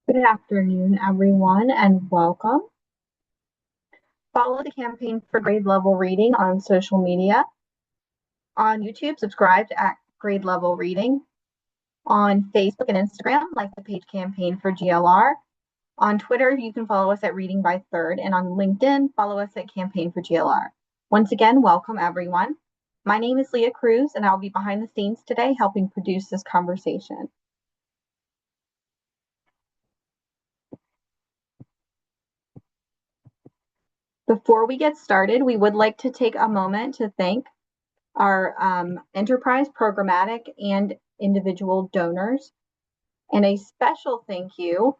Good afternoon, everyone, and welcome. Follow the campaign for grade level reading on social media. On YouTube, subscribe at grade level reading. On Facebook and Instagram, like the page Campaign for GLR. On Twitter, you can follow us at Reading by Third, and on LinkedIn, follow us at Campaign for GLR. Once again, welcome everyone. My name is Leah Cruz, and I'll be behind the scenes today helping produce this conversation. Before we get started, we would like to take a moment to thank our enterprise, programmatic, and individual donors. And a special thank you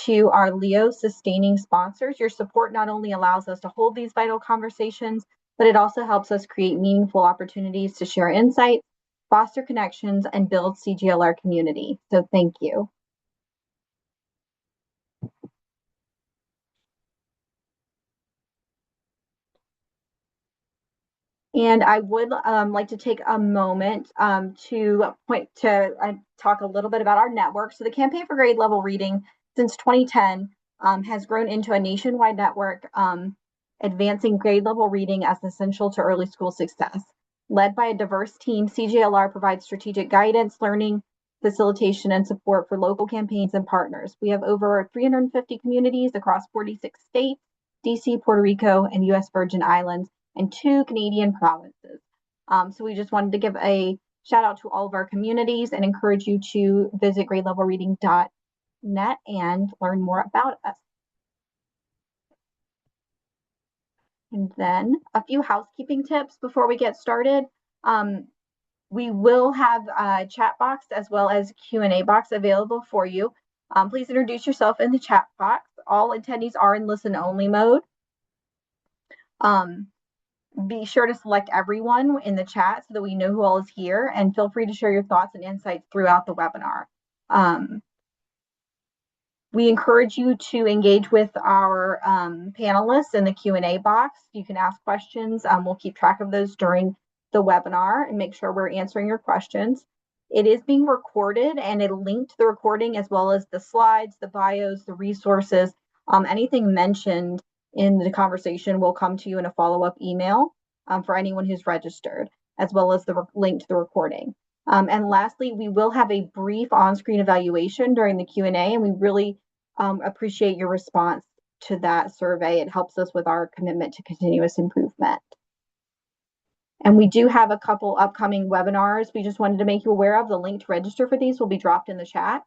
to our Leo sustaining sponsors. Your support not only allows us to hold these vital conversations, but it also helps us create meaningful opportunities to share insights, foster connections, and build CGLR community. So thank you. And I would like to take a moment to talk a little bit about our network. So the Campaign for Grade Level Reading since 2010 has grown into a nationwide network advancing grade level reading as essential to early school success. Led by a diverse team, CGLR provides strategic guidance, learning, facilitation, and support for local campaigns and partners. We have over 350 communities across 46 states, DC, Puerto Rico, and US Virgin Islands, and 2 Canadian provinces. So we just wanted to give a shout out to all of our communities and encourage you to visit gradelevelreading.net and learn more about us. And then a few housekeeping tips before we get started. We will have a chat box as well as Q&A box available for you. Please introduce yourself in the chat box. All attendees are in listen-only mode. Be sure to select everyone in the chat so that we know who all is here, and feel free to share your thoughts and insights throughout the webinar. We encourage you to engage with our panelists in the Q&A box. You can ask questions. We'll keep track of those during the webinar and make sure we're answering your questions. It is being recorded, and a link to the recording as well as the slides, the bios, the resources, anything mentioned in the conversation will come to you in a follow-up email for anyone who's registered, as well as the link to the recording. And lastly, we will have a brief on-screen evaluation during the Q&A, and we really appreciate your response to that survey. It helps us with our commitment to continuous improvement. And we do have a couple upcoming webinars we just wanted to make you aware of. The link to register for these will be dropped in the chat.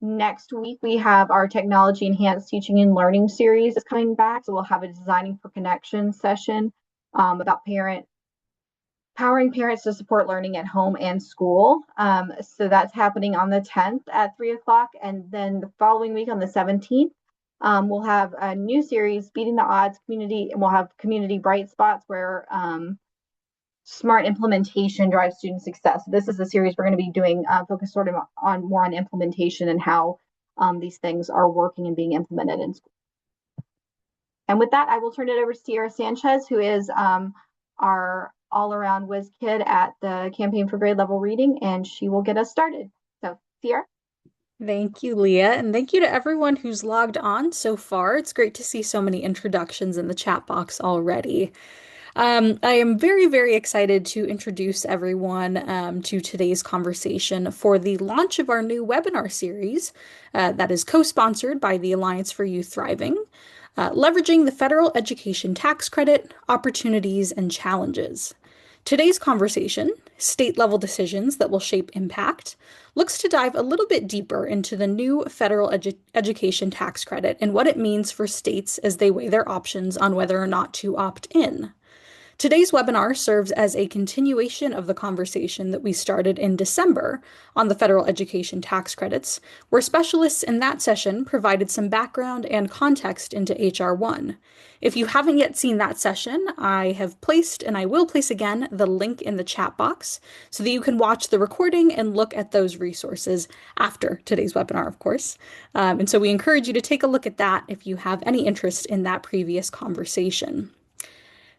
Next week, we have our Technology Enhanced Teaching and Learning series is coming back. So we'll have a Designing for Connection session about powering parents to support learning at home and school. So that's happening on the 10th at 3 o'clock. And then the following week on the 17th, we'll have a new series, Beating the Odds Community, and we'll have Community Bright Spots where smart implementation drives student success. This is a series we're going to be doing focused sort of on more on implementation and how these things are working and being implemented in school. And with that, I will turn it over to Sierra Sanchez, who is our all-around whiz kid at the Campaign for Grade Level Reading, and she will get us started. So, Sierra. Thank you, Leah, and thank you to everyone who's logged on so far. It's great to see so many introductions in the chat box already. I am very, very excited to introduce everyone to today's conversation for the launch of our new webinar series that is co-sponsored by the Alliance for Youth Thriving, leveraging the federal education tax credit, opportunities, and challenges. Today's conversation, state-level decisions that will shape impact, looks to dive a little bit deeper into the new federal education tax credit and what it means for states as they weigh their options on whether or not to opt in. Today's webinar serves as a continuation of the conversation that we started in December on the federal education tax credits, where specialists in that session provided some background and context into H.R. 1. If you haven't yet seen that session, I have placed, and I will place again, the link in the chat box so that you can watch the recording and look at those resources after today's webinar, of course. And so we encourage you to take a look at that if you have any interest in that previous conversation.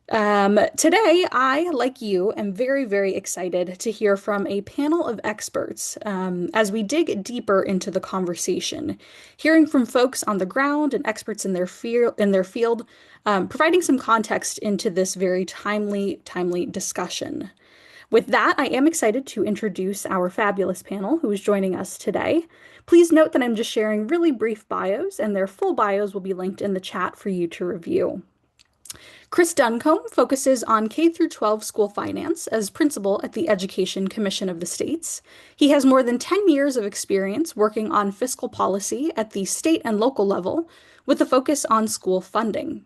Today, I, like you, am very, very excited to hear from a panel of experts as we dig deeper into the conversation, hearing from folks on the ground and experts in their field, providing some context into this very timely discussion. With that, I am excited to introduce our fabulous panel who is joining us today. Please note that I'm just sharing really brief bios, and their full bios will be linked in the chat for you to review. Chris Duncombe focuses on K through 12 school finance as principal at the Education Commission of the States. He has more than 10 years of experience working on fiscal policy at the state and local level with a focus on school funding.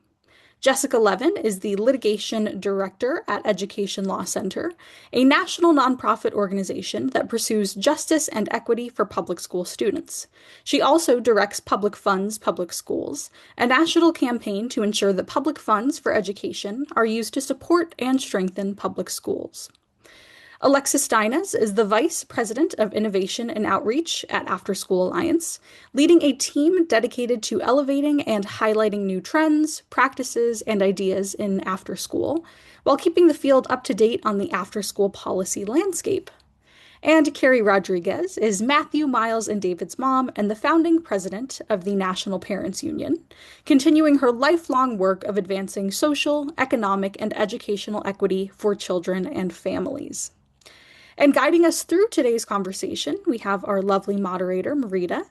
Jessica Levin is the litigation director at Education Law Center, a national nonprofit organization that pursues justice and equity for public school students. She also directs Public Funds Public Schools, a national campaign to ensure that public funds for education are used to support and strengthen public schools. Alexis Steines is the Vice President of Innovation and Outreach at After School Alliance, leading a team dedicated to elevating and highlighting new trends, practices, and ideas in after school, while keeping the field up to date on the after school policy landscape. And Carrie Rodriguez is Matthew, Miles, and David's mom and the founding president of the National Parents Union, continuing her lifelong work of advancing social, economic, and educational equity for children and families. And guiding us through today's conversation, we have our lovely moderator, Marita.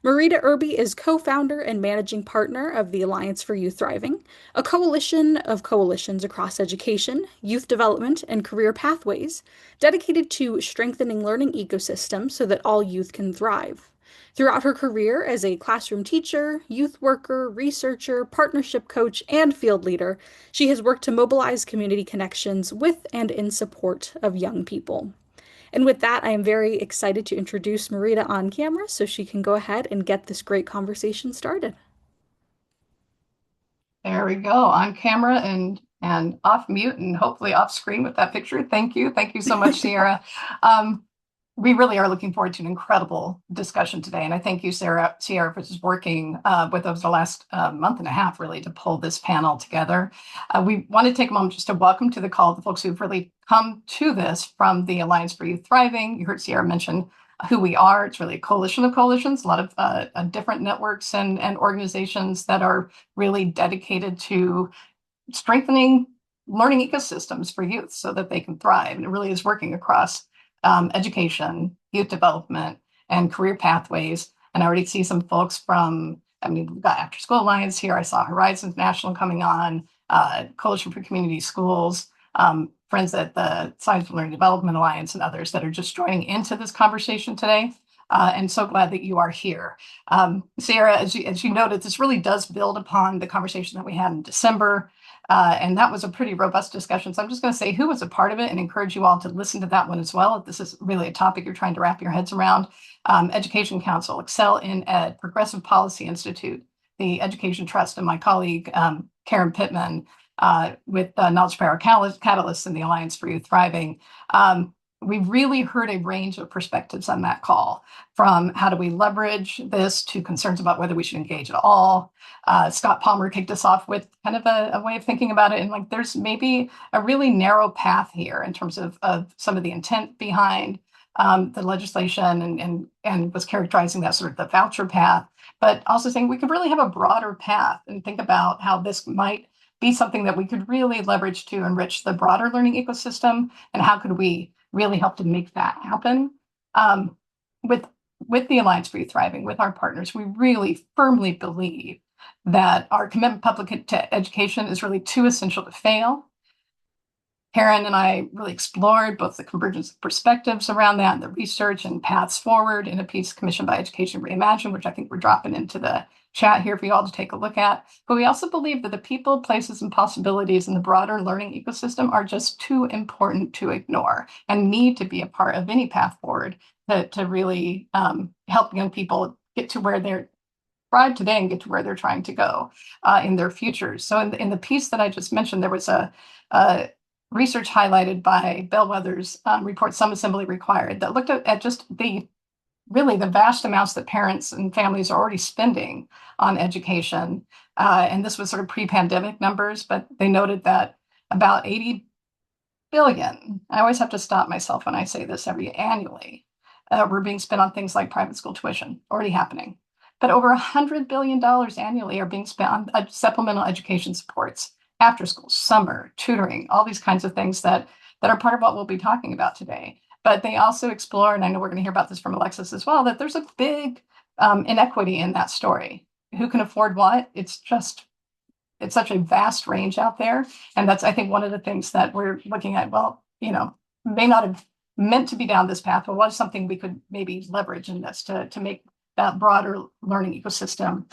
Marita Irby is co-founder and managing partner of the Alliance for Youth Thriving, a coalition of coalitions across education, youth development, and career pathways dedicated to strengthening learning ecosystems so that all youth can thrive. Throughout her career as a classroom teacher, youth worker, researcher, partnership coach, and field leader, she has worked to mobilize community connections with and in support of young people. And with that, I am very excited to introduce Marita on camera so she can go ahead and get this great conversation started. There we go, on camera and off mute and hopefully off screen with that picture. Thank you. Thank you so much, Sierra. We really are looking forward to an incredible discussion today. And I thank you, Sierra, for just working with us the last month and a half, really, to pull this panel together. We want to take a moment just to welcome to the call the folks who've really come to this from the Alliance for Youth Thriving. You heard Sierra mention who we are. It's really a coalition of coalitions, a lot of different networks and organizations that are really dedicated to strengthening learning ecosystems for youth so that they can thrive. And it really is working across education, youth development, and career pathways. And I already see some folks from, we've got After School Alliance here. I saw Horizons National coming on, Coalition for Community Schools, friends at the Science for Learning Development Alliance, and others that are just joining into this conversation today. And so glad that you are here. Sierra, as you noted, this really does build upon the conversation that we had in December. And that was a pretty robust discussion. So I'm just going to say who was a part of it and encourage you all to listen to that one as well. If this is really a topic you're trying to wrap your heads around. Education Council, Excel in Ed, Progressive Policy Institute, the Education Trust, and my colleague, Karen Pittman, with Knowledge Power Catalyst and the Alliance for Youth Thriving. We really heard a range of perspectives on that call, from how do we leverage this to concerns about whether we should engage at all. Scott Palmer kicked us off with kind of a way of thinking about it. And like, there's maybe a really narrow path here in terms of some of the intent behind the legislation and was characterizing that sort of the voucher path, but also saying we could really have a broader path and think about how this might be something that we could really leverage to enrich the broader learning ecosystem, and how could we really help to make that happen. With the Alliance for Youth Thriving, with our partners, we really firmly believe that our commitment to education is really too essential to fail. Karen and I really explored both the convergence of perspectives around that and the research and paths forward in a piece commissioned by Education Reimagined, which I think we're dropping into the chat here for you all to take a look at. But we also believe that the people, places, and possibilities in the broader learning ecosystem are just too important to ignore and need to be a part of any path forward to really help young people get to where they're thrive today and get to where they're trying to go in their futures. So in the piece that I just mentioned, there was a research highlighted by Bellwether's report, Some Assembly Required, that looked at just the vast amounts that parents and families are already spending on education. And this was sort of pre-pandemic numbers, but they noted that about 80 billion. I always have to stop myself when I say this annually. Were being spent on things like private school tuition, already happening. But over $100 billion annually are being spent on supplemental education supports, after school, summer, tutoring, all these kinds of things that are part of what we'll be talking about today. But they also explore, and I know we're going to hear about this from Alexis as well, that there's a big inequity in that story. Who can afford what? It's such a vast range out there. And that's, I think, one of the things that we're looking at. Well, may not have meant to be down this path, but what is something we could maybe leverage in this to make that broader learning ecosystem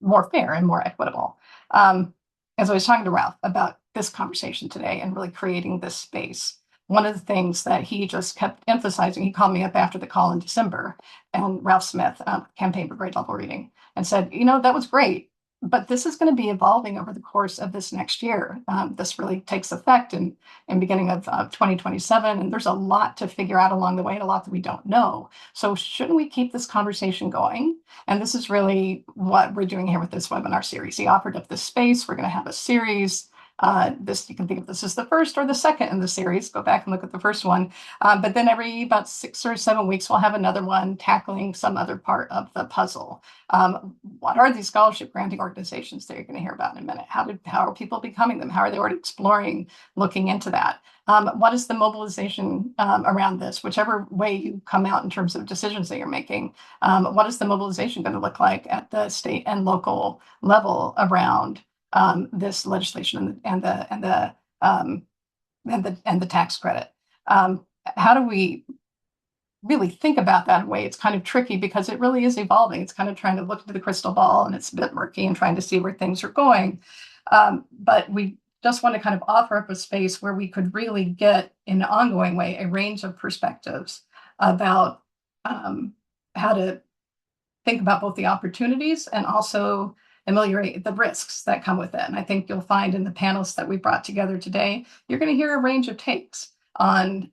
more fair and more equitable. As I was talking to Ralph about this conversation today and really creating this space, one of the things that he just kept emphasizing, he called me up after the call in December, and Ralph Smith, Campaign for Grade Level Reading, and said, that was great, but this is going to be evolving over the course of this next year. This really takes effect in beginning of 2027, and there's a lot to figure out along the way and a lot that we don't know. So shouldn't we keep this conversation going? And this is really what we're doing here with this webinar series. He offered up this space. We're going to have a series. You can think of this as the first or the second in the series. Go back and look at the first one. But then every about 6 or 7 weeks, we'll have another one tackling some other part of the puzzle. What are these scholarship granting organizations that you're going to hear about in a minute? How are people becoming them? How are they already exploring looking into that? What is the mobilization around this? Whichever way you come out in terms of decisions that you're making, what is the mobilization going to look like at the state and local level around this legislation and the tax credit? How do we really think about that in a way? It's kind of tricky because it really is evolving. It's kind of trying to look into the crystal ball, and it's a bit murky and trying to see where things are going. But we just want to kind of offer up a space where we could really get, in an ongoing way, a range of perspectives about how to think about both the opportunities and also ameliorate the risks that come with it. And I think you'll find in the panelists that we brought together today, you're going to hear a range of takes on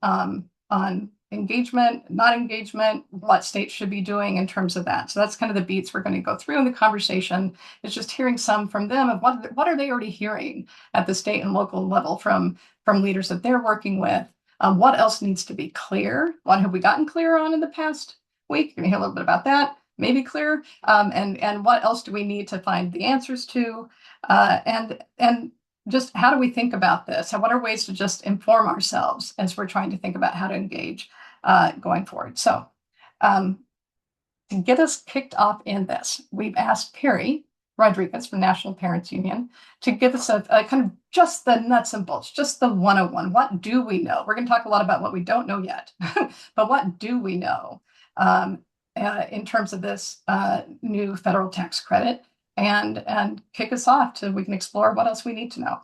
engagement, not engagement, what states should be doing in terms of that. So that's kind of the beats we're going to go through in the conversation. It's just hearing some from them of what are they already hearing at the state and local level from leaders that they're working with. What else needs to be clear? What have we gotten clear on in the past week? You're going to hear a little bit about that. Maybe clear, and what else do we need to find the answers to, and just how do we think about this? What are ways to just inform ourselves as we're trying to think about how to engage going forward? So to get us kicked off in this, we've asked Perry Rodriguez from National Parents Union to give us a kind of just the nuts and bolts, just the 101. What do we know? We're going to talk a lot about what we don't know yet, but what do we know? In terms of this new federal tax credit, and kick us off so we can explore what else we need to know.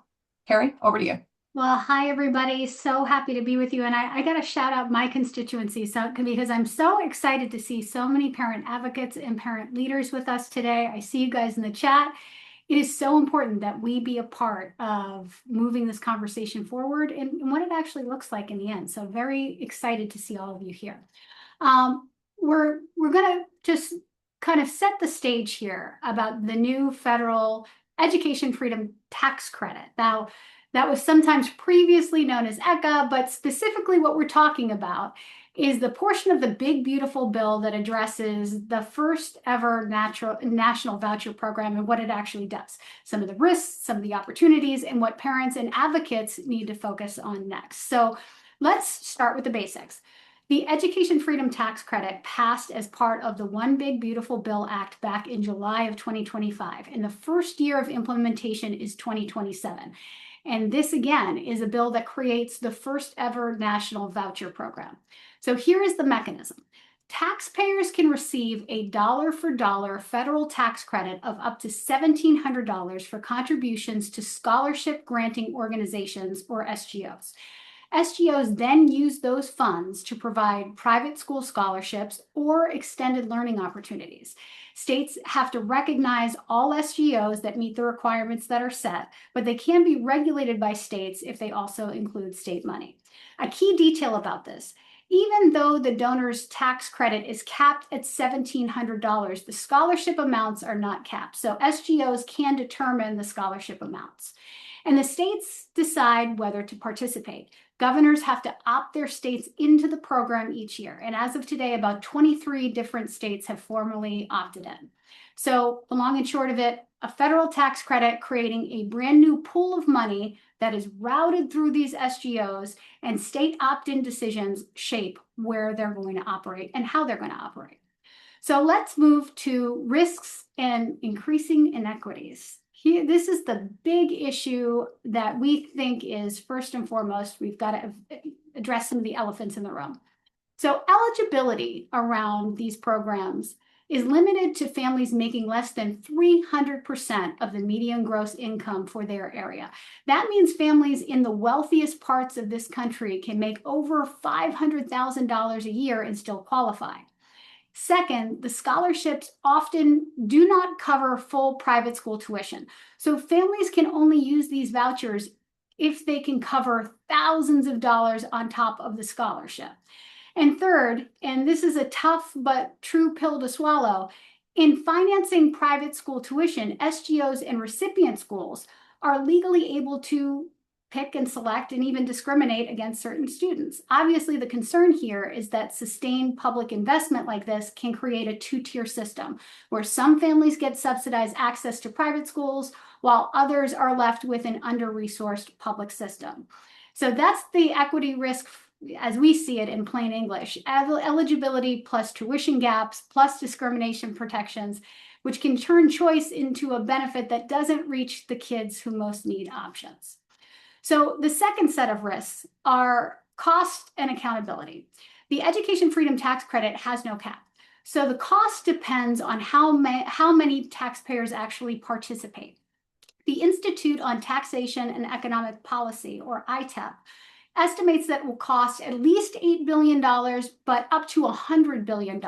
Carrie, over to you. Well, hi, everybody. So happy to be with you. And I got to shout out my constituency because I'm so excited to see so many parent advocates and parent leaders with us today. I see you guys in the chat. It is so important that we be a part of moving this conversation forward and what it actually looks like in the end. So very excited to see all of you here. We're going to just kind of set the stage here about the new federal education freedom tax credit. Now, that was sometimes previously known as ECA, but specifically what we're talking about is the portion of the big, beautiful bill that addresses the first ever national voucher program and what it actually does, some of the risks, some of the opportunities, and what parents and advocates need to focus on next. So let's start with the basics. The Education Freedom Tax Credit passed as part of the One Big Beautiful Bill Act back in July of 2025, and the first year of implementation is 2027. And this, again, is a bill that creates the first ever national voucher program. So here is the mechanism. Taxpayers can receive a dollar-for-dollar federal tax credit of up to $1,700 for contributions to scholarship granting organizations, or SGOs. SGOs then use those funds to provide private school scholarships or extended learning opportunities. States have to recognize all SGOs that meet the requirements that are set, but they can be regulated by states if they also include state money. A key detail about this: even though the donor's tax credit is capped at $1,700, the scholarship amounts are not capped. So SGOs can determine the scholarship amounts. And the states decide whether to participate. Governors have to opt their states into the program each year. And as of today, about 23 different states have formally opted in. So the long and short of it, a federal tax credit creating a brand new pool of money that is routed through these SGOs, and state opt-in decisions shape where they're going to operate and how they're going to operate. So let's move to risks and increasing inequities. Here, this is the big issue that we think is first and foremost, we've got to address some of the elephants in the room. So eligibility around these programs is limited to families making less than 300% of the median gross income for their area. That means families in the wealthiest parts of this country can make over $500,000 a year and still qualify. Second, the scholarships often do not cover full private school tuition. So families can only use these vouchers if they can cover thousands of dollars on top of the scholarship. And third, and this is a tough but true pill to swallow, in financing private school tuition, SGOs and recipient schools are legally able to pick and select and even discriminate against certain students. Obviously, the concern here is that sustained public investment like this can create a two-tier system where some families get subsidized access to private schools while others are left with an under-resourced public system. So that's the equity risk as we see it in plain English: eligibility plus tuition gaps plus discrimination protections, which can turn choice into a benefit that doesn't reach the kids who most need options. So the second set of risks are cost and accountability. The Education Freedom Tax Credit has no cap. So the cost depends on how many taxpayers actually participate. The Institute on Taxation and Economic Policy, or ITEP, estimates that it will cost at least $8 billion, but up to $100 billion.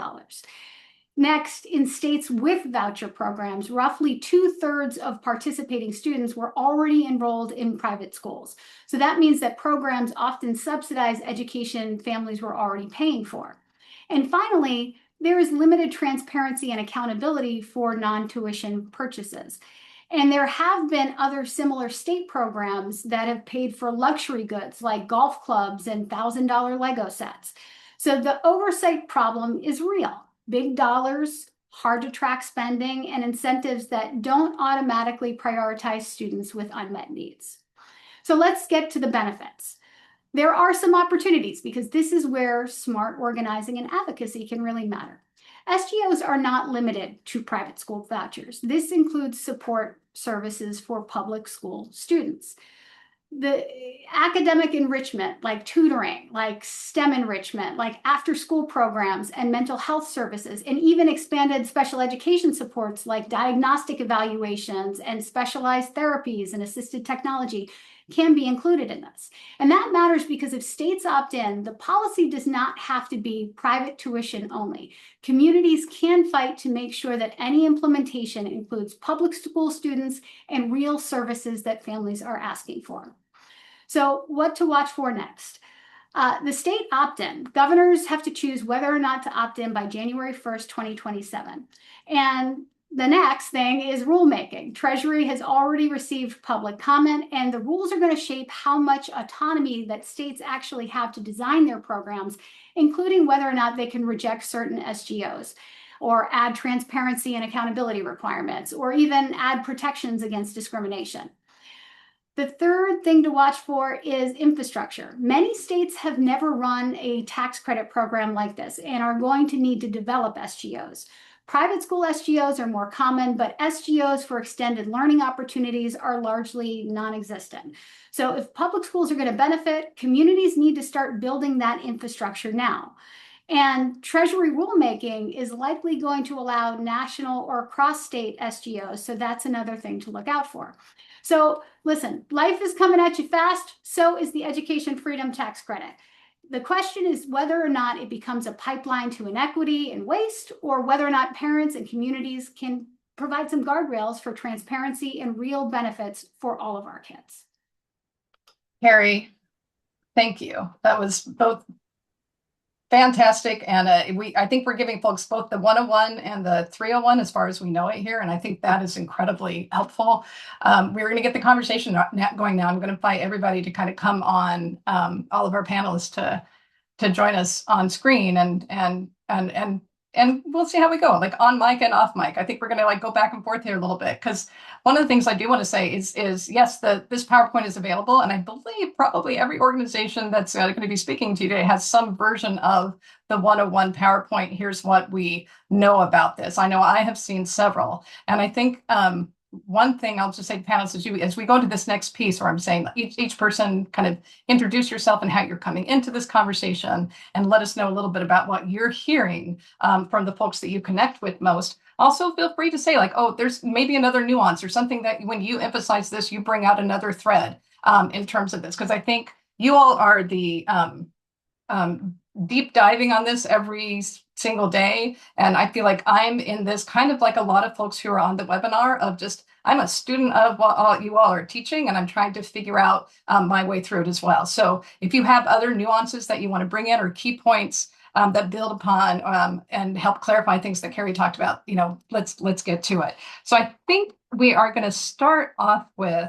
Next, in states with voucher programs, roughly 2/3 of participating students were already enrolled in private schools. So that means that programs often subsidize education families were already paying for. And finally, there is limited transparency and accountability for non-tuition purchases. And there have been other similar state programs that have paid for luxury goods like golf clubs and $1,000 Lego sets. So the oversight problem is real. Big dollars, hard to track spending, and incentives that don't automatically prioritize students with unmet needs. So let's get to the benefits. There are some opportunities because this is where smart organizing and advocacy can really matter. SGOs are not limited to private school vouchers. This includes support services for public school students. The academic enrichment, like tutoring, like STEM enrichment, like after-school programs and mental health services, and even expanded special education supports like diagnostic evaluations and specialized therapies and assisted technology can be included in this. And that matters because if states opt in, the policy does not have to be private tuition only. Communities can fight to make sure that any implementation includes public school students and real services that families are asking for. So what to watch for next? The state opt-in. Governors have to choose whether or not to opt in by January 1st, 2027. And the next thing is rulemaking. Treasury has already received public comment, and the rules are going to shape how much autonomy that states actually have to design their programs, including whether or not they can reject certain SGOs, or add transparency and accountability requirements, or even add protections against discrimination. The third thing to watch for is infrastructure. Many states have never run a tax credit program like this and are going to need to develop SGOs. Private school SGOs are more common, but SGOs for extended learning opportunities are largely non-existent. So if public schools are going to benefit, communities need to start building that infrastructure now. And Treasury rulemaking is likely going to allow national or cross-state SGOs, so that's another thing to look out for. So listen, life is coming at you fast, so is the Education Freedom Tax Credit. The question is whether or not it becomes a pipeline to inequity and waste, or whether or not parents and communities can provide some guardrails for transparency and real benefits for all of our kids. Carrie, thank you. That was both Fantastic. And I think we're giving folks both the 101 and the 301 as far as we know it here. And I think that is incredibly helpful. We're going to get the conversation going now. I'm going to invite everybody to kind of come on, all of our panelists to join us on screen and we'll see how we go, like on mic and off mic. I think we're going to like go back and forth here a little bit, because one of the things I do want to say is yes, this PowerPoint is available, and I believe probably every organization that's going to be speaking today has some version of the 101 PowerPoint. Here's what we know about this. I know I have seen several, and I think one thing I'll just say to panelists as we go to this next piece where I'm saying each person kind of introduce yourself and how you're coming into this conversation, and let us know a little bit about what you're hearing from the folks that you connect with most. Also, feel free to say like, oh, there's maybe another nuance or something that when you emphasize this, you bring out another thread in terms of this, because I think you all are the deep diving on this every single day. And I feel like I'm in this kind of like a lot of folks who are on the webinar of just, I'm a student of what you all are teaching, and I'm trying to figure out my way through it as well. So if you have other nuances that you want to bring in, or key points that build upon and help clarify things that Carrie talked about, let's get to it. So I think we are going to start off with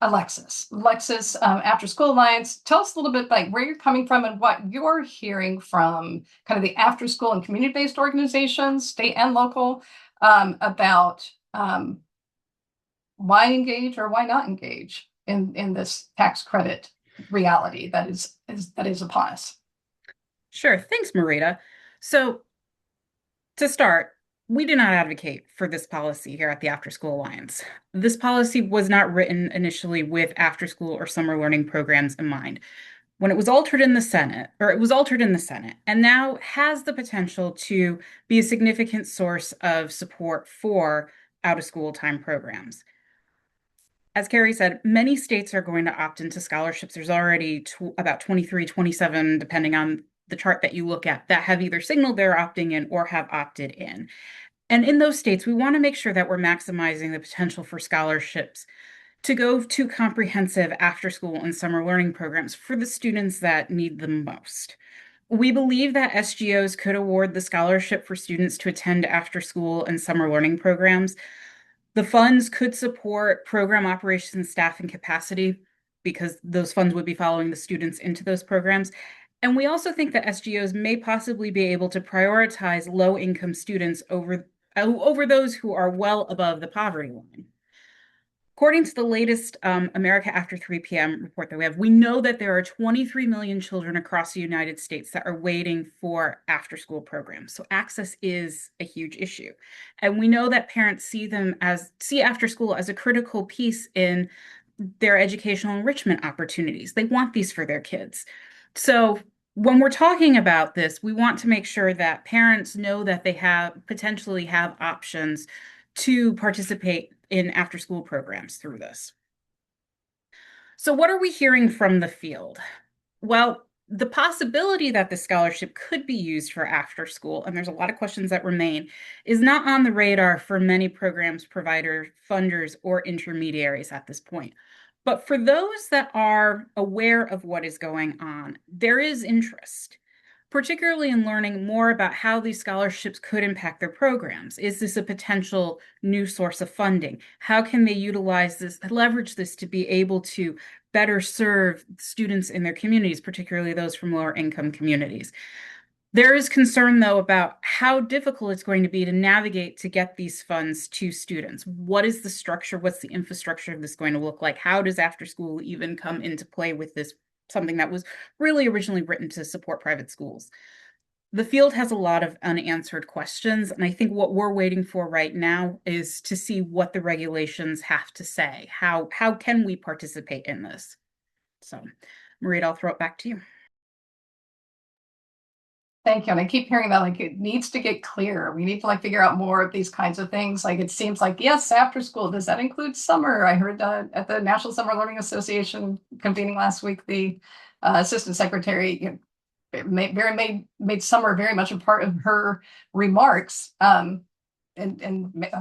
Alexis, After School Alliance. Tell us a little bit like where you're coming from and what you're hearing from kind of the after school and community-based organizations, state and local, about why engage or why not engage in this tax credit reality that is upon us. Sure. Thanks, Marita. So to start, we do not advocate for this policy here at the After School Alliance. This policy was not written initially with after school or summer learning programs in mind. When it was altered in the Senate, and now has the potential to be a significant source of support for out of school time programs. As Carrie said, many states are going to opt into scholarships. There's already about 23, 27, depending on the chart that you look at, that have either signaled they're opting in or have opted in. And in those states, we want to make sure that we're maximizing the potential for scholarships to go to comprehensive after school and summer learning programs for the students that need them most. We believe that SGOs could award the scholarship for students to attend after school and summer learning programs. The funds could support program operations, staff, and capacity, because those funds would be following the students into those programs. And we also think that SGOs may possibly be able to prioritize low-income students over those who are well above the poverty line. According to the latest America After 3 p.m. report that we have, we know that there are 23 million children across the United States that are waiting for after-school programs. So access is a huge issue. And we know that parents see after school as a critical piece in their educational enrichment opportunities. They want these for their kids. So when we're talking about this, we want to make sure that parents know that they potentially have options to participate in after-school programs through this. So what are we hearing from the field? Well, the possibility that the scholarship could be used for after school, and there's a lot of questions that remain, is not on the radar for many programs, providers, funders, or intermediaries at this point. But for those that are aware of what is going on, there is interest, particularly in learning more about how these scholarships could impact their programs. Is this a potential new source of funding? How can they leverage this to be able to better serve students in their communities, particularly those from lower income communities? There is concern, though, about how difficult it's going to be to navigate to get these funds to students. What is the structure? What's the infrastructure of this going to look like? How does after school even come into play with this, something that was really originally written to support private schools? The field has a lot of unanswered questions, and I think what we're waiting for right now is to see what the regulations have to say. How can we participate in this? So, Marita, I'll throw it back to you. Thank you. And I keep hearing that like it needs to get clear. We need to like figure out more of these kinds of things. Like it seems like, yes, after school, does that include summer? I heard at the National Summer Learning Association convening last week, the assistant secretary made summer very much a part of her remarks.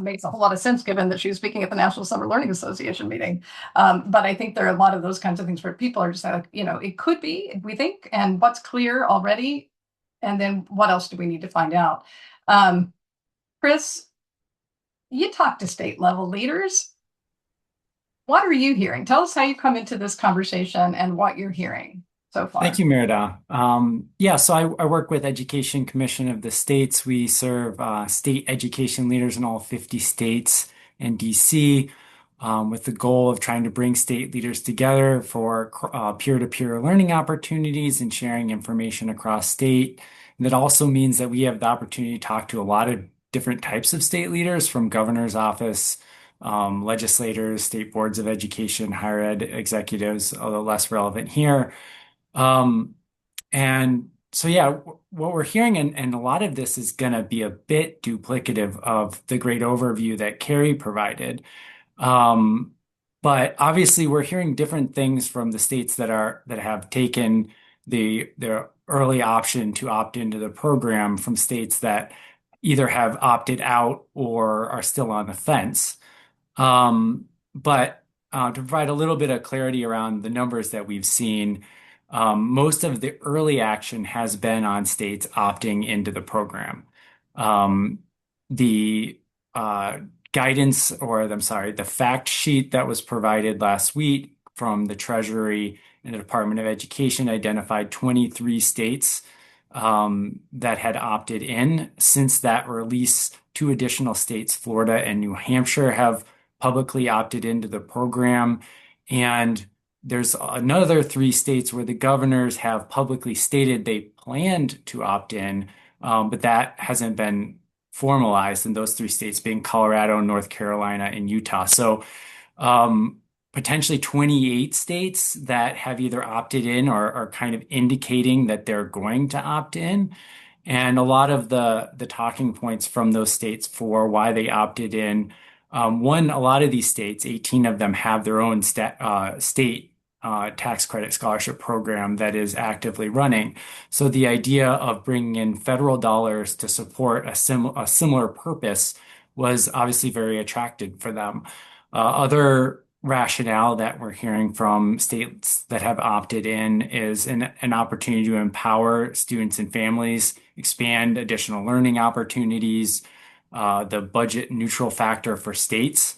makes a whole lot of sense given that she was speaking at the National Summer Learning Association meeting. But I think there are a lot of those kinds of things where people are just like, it could be, we think, and what's clear already, and then what else do we need to find out? Chris, you talk to state level leaders. What are you hearing? Tell us how you come into this conversation and what you're hearing so far. Thank you, Merida. So I work with Education Commission of the States. We serve state education leaders in all 50 states and DC with the goal of trying to bring state leaders together for peer-to-peer learning opportunities and sharing information across state. And that also means that we have the opportunity to talk to a lot of different types of state leaders, from governor's office, legislators, state boards of education, higher ed executives, although less relevant here. And so, what we're hearing, and a lot of this is going to be a bit duplicative of the great overview that Carrie provided. But obviously, we're hearing different things from the states that have taken the early option to opt into the program from states that either have opted out or are still on the fence. But to provide a little bit of clarity around the numbers that we've seen, most of the early action has been on states opting into the program. The the fact sheet that was provided last week from the Treasury and the Department of Education identified 23 states that had opted in. Since that release, 2 additional states, Florida and New Hampshire, have publicly opted into the program. And there's another 3 states where the governors have publicly stated they planned to opt in, but that hasn't been formalized, and those 3 states being Colorado, North Carolina, and Utah. So potentially 28 states that have either opted in or are kind of indicating that they're going to opt in. And a lot of the talking points from those states for why they opted in, a lot of these states, 18 of them, have their own state tax credit scholarship program that is actively running. So the idea of bringing in federal dollars to support a similar purpose was obviously very attractive for them. Other rationale that we're hearing from states that have opted in is an opportunity to empower students and families, expand additional learning opportunities, the budget neutral factor for states.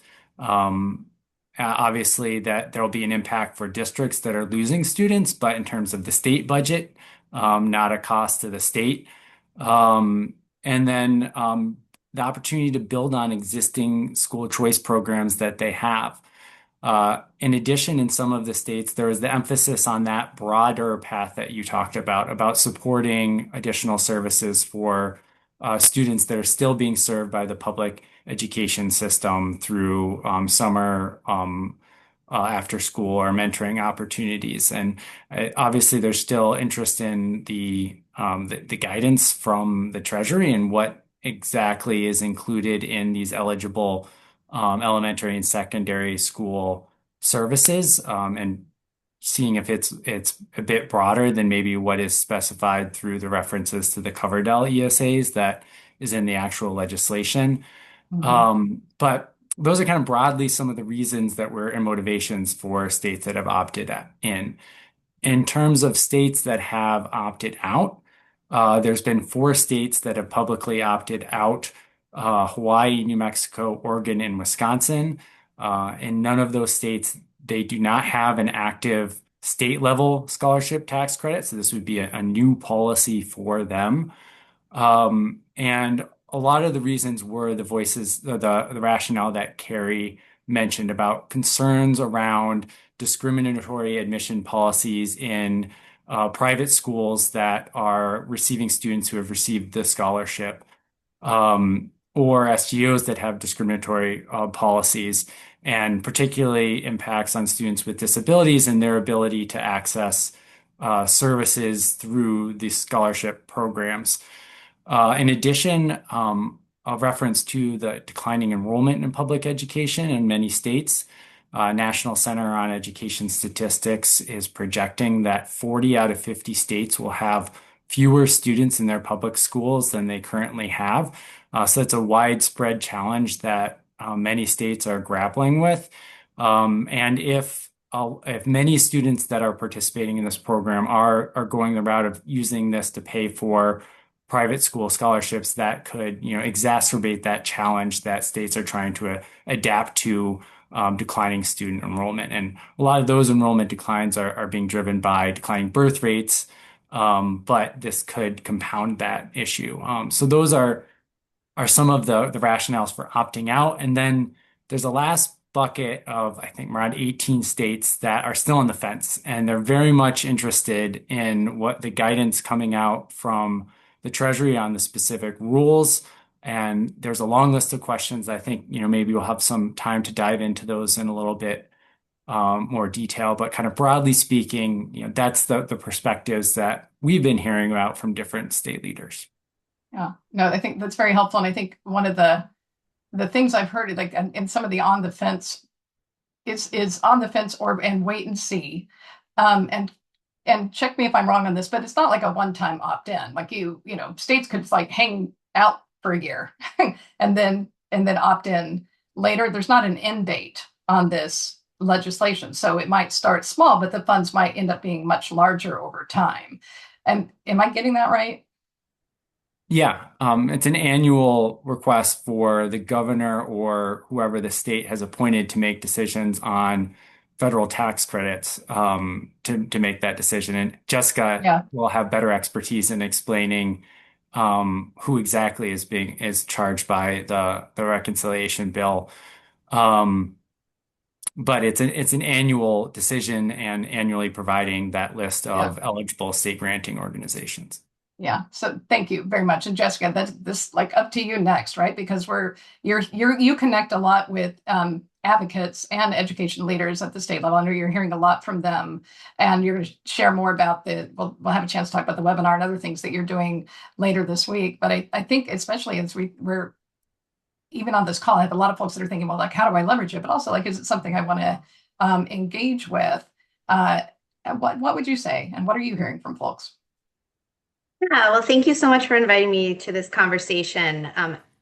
Obviously, that there will be an impact for districts that are losing students, but in terms of the state budget, not a cost to the state. And then the opportunity to build on existing school choice programs that they have. In addition, in some of the states, there is the emphasis on that broader path that you talked about supporting additional services for students that are still being served by the public education system through summer after school or mentoring opportunities. And obviously, there's still interest in the guidance from the Treasury and what exactly is included in these eligible elementary and secondary school services, and seeing if it's a bit broader than maybe what is specified through the references to the Coverdell ESAs that is in the actual legislation. But those are kind of broadly some of the reasons that were and motivations for states that have opted in. In terms of states that have opted out, there's been 4 states that have publicly opted out: Hawaii, New Mexico, Oregon, and Wisconsin. In none of those states, they do not have an active state level scholarship tax credit. So this would be a new policy for them. And a lot of the reasons were the rationale that Carrie mentioned about concerns around discriminatory admission policies in private schools that are receiving students who have received the scholarship, or SGOs that have discriminatory policies, and particularly impacts on students with disabilities and their ability to access services through these scholarship programs. In addition, a reference to the declining enrollment in public education in many states. National Center on Education Statistics is projecting that 40 out of 50 states will have fewer students in their public schools than they currently have. So it's a widespread challenge that many states are grappling with. And if many students that are participating in this program are going the route of using this to pay for private school scholarships, that could, exacerbate that challenge that states are trying to adapt to declining student enrollment. And a lot of those enrollment declines are being driven by declining birth rates, but this could compound that issue. So those are some of the rationales for opting out. And then there's a last bucket of, I think, around 18 states that are still on the fence, and they're very much interested in what the guidance coming out from the Treasury on the specific rules. And there's a long list of questions. I think, maybe we'll have some time to dive into those in a little bit more detail, but kind of broadly speaking, that's the perspectives that we've been hearing about from different state leaders. Yeah, no, I think that's very helpful. And I think one of the things I've heard, like in some of the on the fence, is on the fence and wait and see. And check me if I'm wrong on this, but it's not like a one-time opt-in. Like states could like hang out for a year and then opt in later. There's not an end date on this legislation. So it might start small, but the funds might end up being much larger over time. And am I getting that right? Yeah, it's an annual request for the governor or whoever the state has appointed to make decisions on federal tax credits, to make that decision. And Jessica will have better expertise in explaining who exactly is charged by the reconciliation bill. But it's an annual decision and annually providing that list of eligible state granting organizations. Yeah. So thank you very much. And Jessica, that's this like up to you next, right? Because you connect a lot with advocates and education leaders at the state level, and you're hearing a lot from them, and you're going to share more about we'll have a chance to talk about the webinar and other things that you're doing later this week. But I think especially as we're even on this call, I have a lot of folks that are thinking, well, like, how do I leverage it? But also, like, is it something I want to engage with? What would you say? And what are you hearing from folks? Yeah, well, thank you so much for inviting me to this conversation.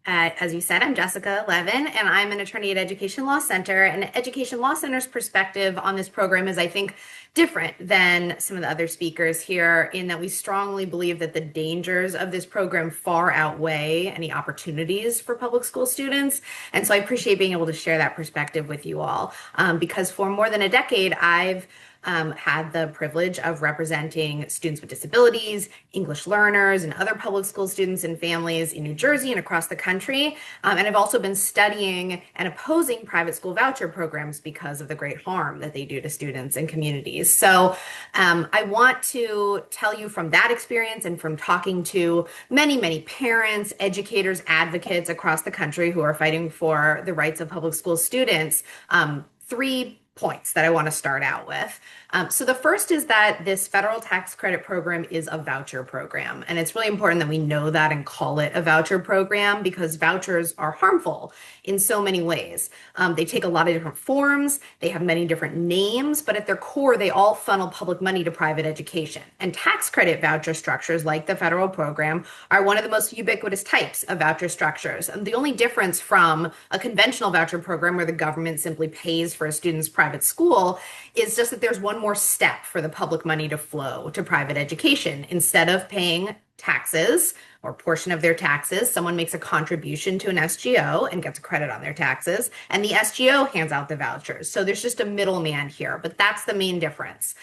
As you said, I'm Jessica Levin, and I'm an attorney at Education Law Center. And Education Law Center's perspective on this program is, I think, different than some of the other speakers here, in that we strongly believe that the dangers of this program far outweigh any opportunities for public school students. And so I appreciate being able to share that perspective with you all, because for more than a decade, I've had the privilege of representing students with disabilities, English learners, and other public school students and families in New Jersey and across the country. And I've also been studying and opposing private school voucher programs because of the great harm that they do to students and communities. So I want to tell you from that experience and from talking to many, many parents, educators, advocates across the country who are fighting for the rights of public school students, 3 points that I want to start out with. So the first is that this federal tax credit program is a voucher program. And it's really important that we know that and call it a voucher program, because vouchers are harmful in so many ways. They take a lot of different forms. They have many different names, but at their core, they all funnel public money to private education. And tax credit voucher structures, like the federal program, are one of the most ubiquitous types of voucher structures. And the only difference from a conventional voucher program where the government simply pays for a student's private school is just that there's one more step for the public money to flow to private education. Instead of paying taxes or portion of their taxes, someone makes a contribution to an SGO and gets a credit on their taxes, and the SGO hands out the vouchers. So there's just a middleman here, but that's the main difference.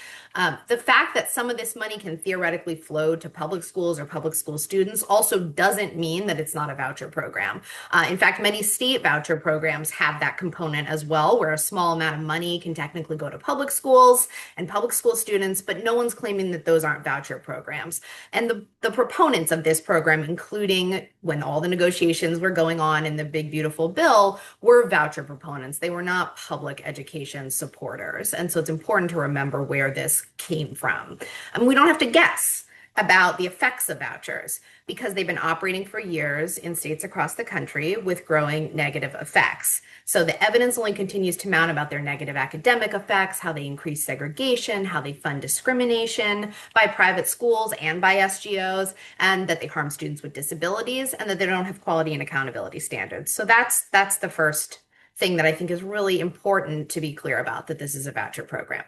The fact that some of this money can theoretically flow to public schools or public school students also doesn't mean that it's not a voucher program. In fact, many state voucher programs have that component as well, where a small amount of money can technically go to public schools and public school students, but no one's claiming that those aren't voucher programs. And the proponents of this program, including when all the negotiations were going on in the big, beautiful bill, were voucher proponents. They were not public education supporters. And so it's important to remember where this came from. I mean, we don't have to guess. about the effects of vouchers because they've been operating for years in states across the country with growing negative effects. So the evidence only continues to mount about their negative academic effects, how they increase segregation, how they fund discrimination by private schools and by SGOs, and that they harm students with disabilities, and that they don't have quality and accountability standards. So that's the first thing that I think is really important to be clear about, that this is a voucher program.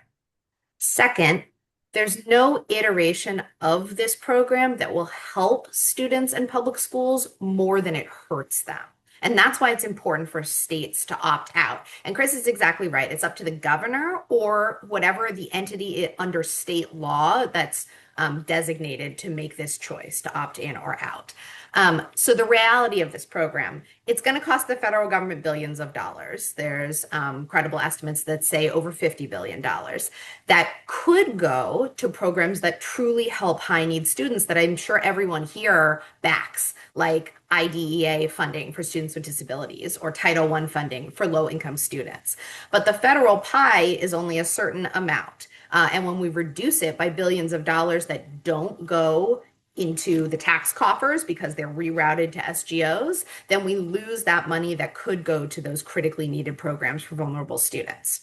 Second, there's no iteration of this program that will help students in public schools more than it hurts them. And that's why it's important for states to opt out. And Chris is exactly right. It's up to the governor or whatever the entity under state law that's designated to make this choice to opt in or out. So the reality of this program, it's going to cost the federal government billions of dollars. There's credible estimates that say over $50 billion that could go to programs that truly help high-need students that I'm sure everyone here backs, like IDEA funding for students with disabilities or Title I funding for low-income students. But the federal pie is only a certain amount. And when we reduce it by billions of dollars that don't go into the tax coffers because they're rerouted to SGOs, then we lose that money that could go to those critically needed programs for vulnerable students.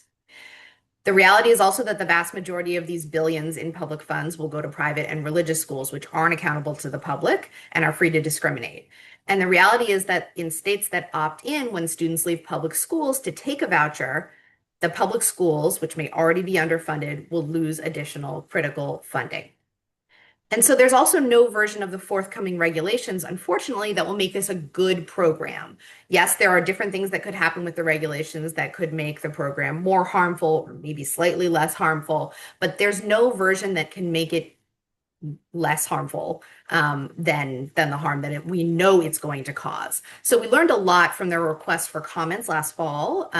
The reality is also that the vast majority of these billions in public funds will go to private and religious schools, which aren't accountable to the public and are free to discriminate. And the reality is that in states that opt in when students leave public schools to take a voucher, the public schools, which may already be underfunded, will lose additional critical funding. And so there's also no version of the forthcoming regulations, unfortunately, that will make this a good program. Yes, there are different things that could happen with the regulations that could make the program more harmful or maybe slightly less harmful, but there's no version that can make it less harmful than the harm that we know it's going to cause. So we learned a lot from their request for comments last fall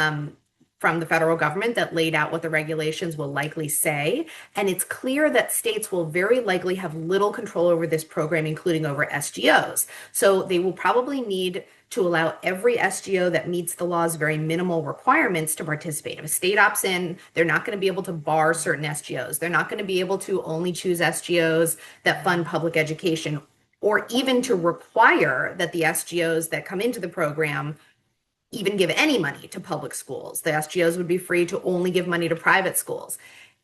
from the federal government that laid out what the regulations will likely say. And it's clear that states will very likely have little control over this program, including over SGOs. So they will probably need to allow every SGO that meets the law's very minimal requirements to participate. If a state opts in, they're not going to be able to bar certain SGOs. They're not going to be able to only choose SGOs that fund public education, or even to require that the SGOs that come into the program even give any money to public schools. The SGOs would be free to only give money to private schools.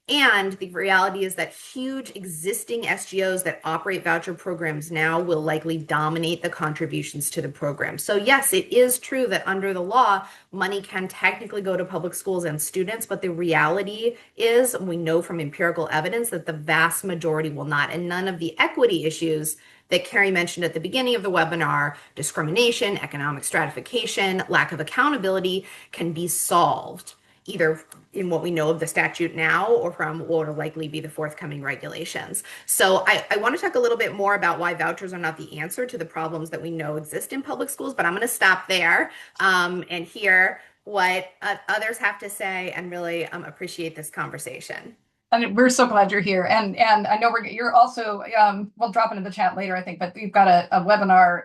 And the reality is that huge existing SGOs that operate voucher programs now will likely dominate the contributions to the program. So yes, it is true that under the law, money can technically go to public schools and students, but the reality is, we know from empirical evidence that the vast majority will not, and none of the equity issues that Carrie mentioned at the beginning of the webinar, discrimination, economic stratification, lack of accountability, can be solved either in what we know of the statute now or from what will likely be the forthcoming regulations. So I want to talk a little bit more about why vouchers are not the answer to the problems that we know exist in public schools, but I'm going to stop there and hear what others have to say and really appreciate this conversation. And we're so glad you're here. And I know you're also, we'll drop into the chat later, I think, but we've got a webinar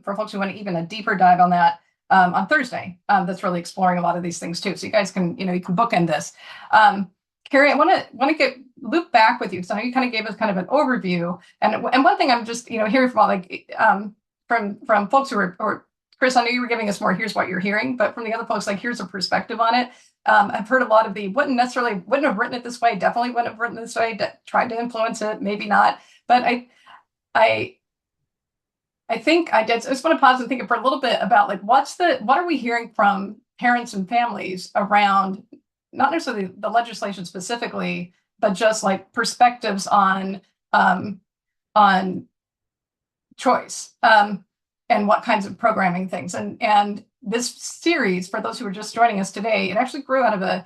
for folks who want even a deeper dive on that on Thursday that's really exploring a lot of these things too. So you guys can, you can bookend this. Carrie, I want to loop back with you because I know you kind of gave us kind of an overview. And one thing I'm just, hearing from folks who are, or Chris, I know you were giving us more, here's what you're hearing, but from the other folks, like, here's a perspective on it. I've heard a lot of wouldn't have written it this way, definitely wouldn't have written it this way, tried to influence it, maybe not. But I think I just want to pause and think for a little bit about like, what are we hearing from parents and families around, not necessarily the legislation specifically, but just like perspectives on choice and what kinds of programming things. And this series, for those who are just joining us today, it actually grew out of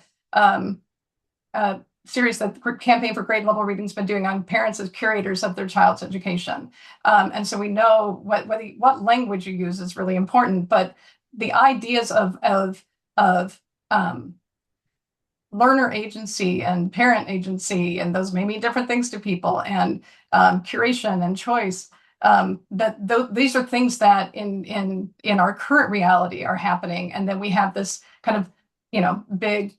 a series that the Campaign for Grade Level Reading's been doing on parents as curators of their child's education. And so we know what language you use is really important, but the ideas of learner agency and parent agency, and those may mean different things to people, and curation and choice, these are things that in our current reality are happening. And then we have this kind of, big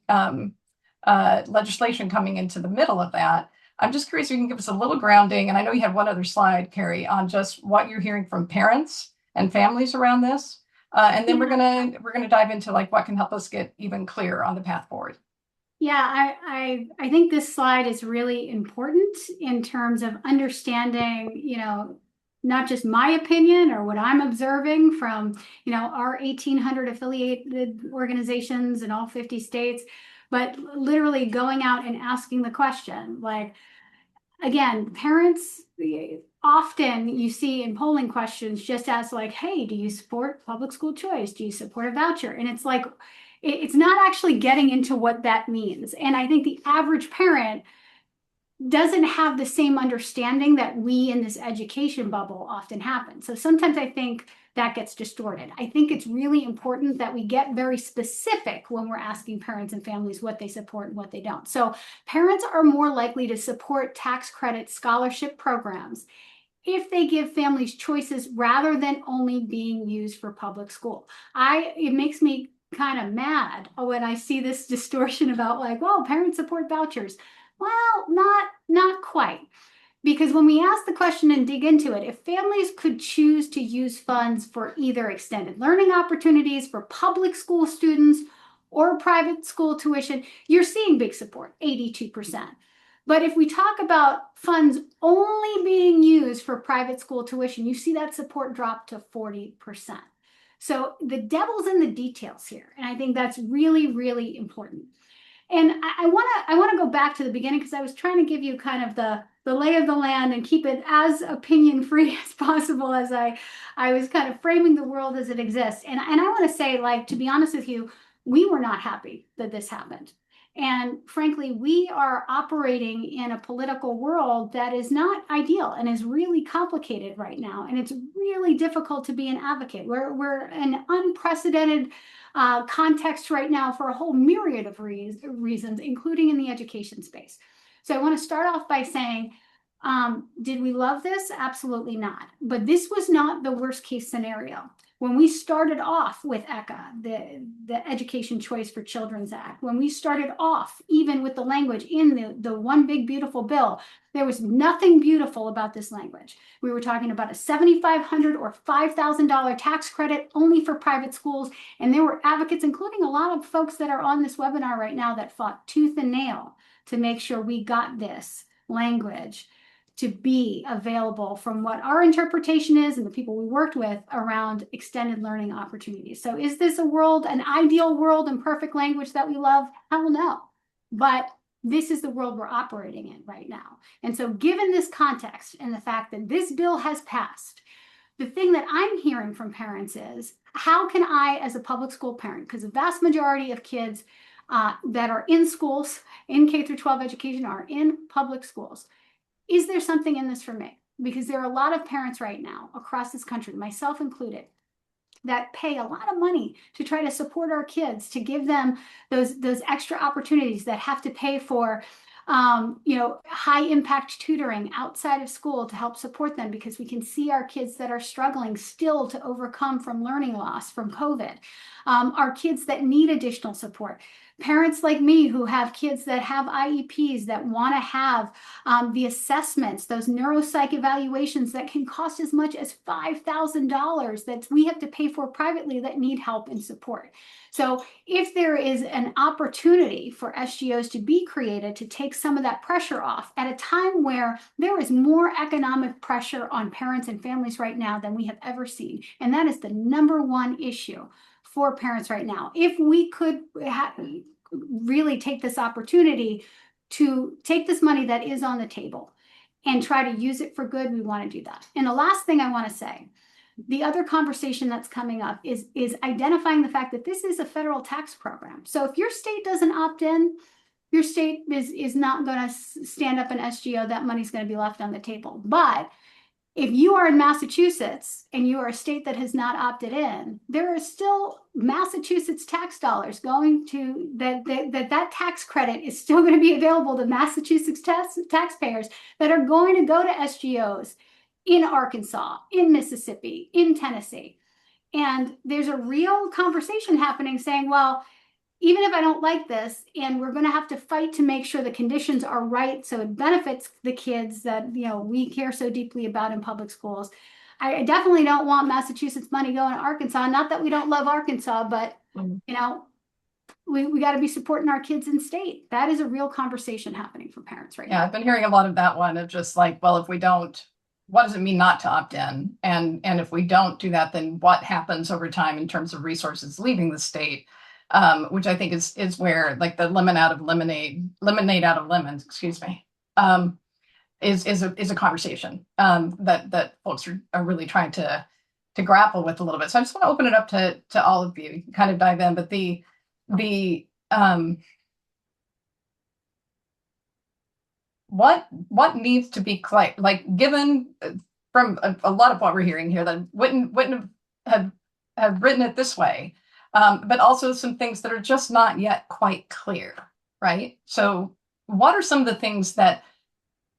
legislation coming into the middle of that. I'm just curious if you can give us a little grounding, and I know you had one other slide, Carrie, on just what you're hearing from parents and families around this. And then we're gonna dive into like what can help us get even clearer on the path forward. Yeah, I think this slide is really important in terms of understanding, not just my opinion or what I'm observing from, our 1,800 affiliated organizations in all 50 states, but literally going out and asking the question, like, again, parents, often you see in polling questions just ask like, hey, do you support public school choice? Do you support a voucher? And it's like, it's not actually getting into what that means. And I think the average parent doesn't have the same understanding that we in this education bubble often happen. So sometimes I think that gets distorted. I think it's really important that we get very specific when we're asking parents and families what they support and what they don't. So parents are more likely to support tax credit scholarship programs if they give families choices rather than only being used for public school. It makes me kind of mad when I see this distortion about like, well, parents support vouchers. Well, not quite. Because when we ask the question and dig into it, if families could choose to use funds for either extended learning opportunities for public school students or private school tuition, you're seeing big support, 82%. But if we talk about funds only being used for private school tuition, you see that support drop to 40%. So the devil's in the details here. And I think that's really, really important. And I want to go back to the beginning because I was trying to give you kind of the lay of the land and keep it as opinion free as possible as I was kind of framing the world as it exists. And I want to say, like, to be honest with you, we were not happy that this happened. And frankly, we are operating in a political world that is not ideal and is really complicated right now. And it's really difficult to be an advocate. We're an unprecedented context right now for a whole myriad of reasons, including in the education space. So I want to start off by saying, did we love this? Absolutely not. But this was not the worst case scenario. When we started off with ECA, the Education Choice for Children's Act, when we started off even with the language in the One Big Beautiful Bill, there was nothing beautiful about this language. We were talking about a $7,500 or $5,000 tax credit only for private schools. And there were advocates, including a lot of folks that are on this webinar right now, that fought tooth and nail to make sure we got this language to be available from what our interpretation is and the people we worked with around extended learning opportunities. So is this a world, an ideal world and perfect language that we love? Hell no. But this is the world we're operating in right now. And so given this context and the fact that this bill has passed, the thing that I'm hearing from parents is, how can I, as a public school parent, because the vast majority of kids that are in schools, in K through 12 education, are in public schools. Is there something in this for me? Because there are a lot of parents right now across this country, myself included, that pay a lot of money to try to support our kids, to give them those extra opportunities, that have to pay for high impact tutoring outside of school to help support them, because we can see our kids that are struggling still to overcome from learning loss from COVID, our kids that need additional support. Parents like me who have kids that have IEPs, that want to have the assessments, those neuropsych evaluations that can cost as much as $5,000 that we have to pay for privately, that need help and support. So if there is an opportunity for SGOs to be created to take some of that pressure off at a time where there is more economic pressure on parents and families right now than we have ever seen, and that is the number one issue for parents right now. If we could really take this opportunity to take this money that is on the table and try to use it for good, we want to do that. And the last thing I want to say, the other conversation that's coming up is identifying the fact that this is a federal tax program. So if your state doesn't opt in, your state is not going to stand up an SGO. That money's going to be left on the table. But if you are in Massachusetts and you are a state that has not opted in, there are still Massachusetts tax dollars going to that tax credit is still going to be available to Massachusetts taxpayers that are going to go to SGOs in Arkansas, in Mississippi, in Tennessee. And there's a real conversation happening saying, well, even if I don't like this, and we're going to have to fight to make sure the conditions are right so it benefits the kids that, we care so deeply about in public schools. I definitely don't want Massachusetts money going to Arkansas. Not that we don't love Arkansas, but we got to be supporting our kids in state. That is a real conversation happening for parents right Yeah, now. I've been hearing a lot of that one of just like, well, if we don't, what does it mean not to opt in? And if we don't do that, then what happens over time in terms of resources leaving the state? Which I think is where like the lemonade out of lemons, excuse me, is a conversation that folks are really trying to grapple with a little bit. So I just want to open it up to all of you. You can kind of dive in, but the what needs to be like given from a lot of what we're hearing here that wouldn't have written it this way, but also some things that are just not yet quite clear, right? So what are some of the things that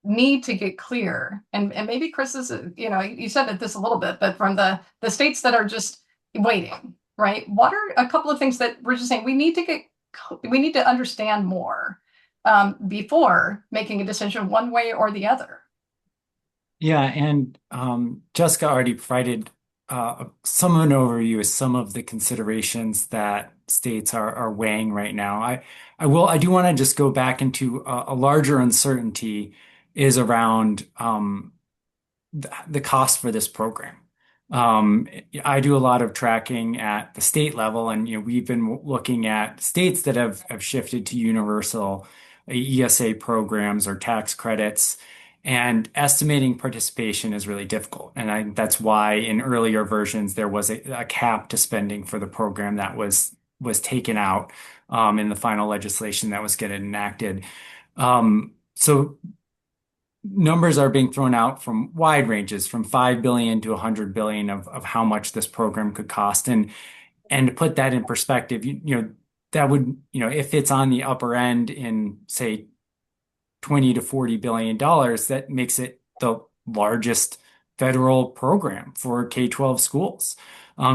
need to get clear? And maybe Chris is, you said it this a little bit, but from the states that are just waiting, right? What are a couple of things that we're just saying we need to understand more before making a decision one way or the other? Yeah, and Jessica already provided some of an overview of some of the considerations that states are weighing right now. I do want to just go back into a larger uncertainty is around the cost for this program. I do a lot of tracking at the state level, and we've been looking at states that have shifted to universal ESA programs or tax credits, and estimating participation is really difficult. And that's why in earlier versions there was a cap to spending for the program that was taken out in the final legislation that was getting enacted. So numbers are being thrown out from wide ranges, from 5 billion to 100 billion of how much this program could cost. And to put that in perspective, that would, if it's on the upper end in, say, 20 to 40 billion dollars, that makes it the largest federal program for K-12 schools.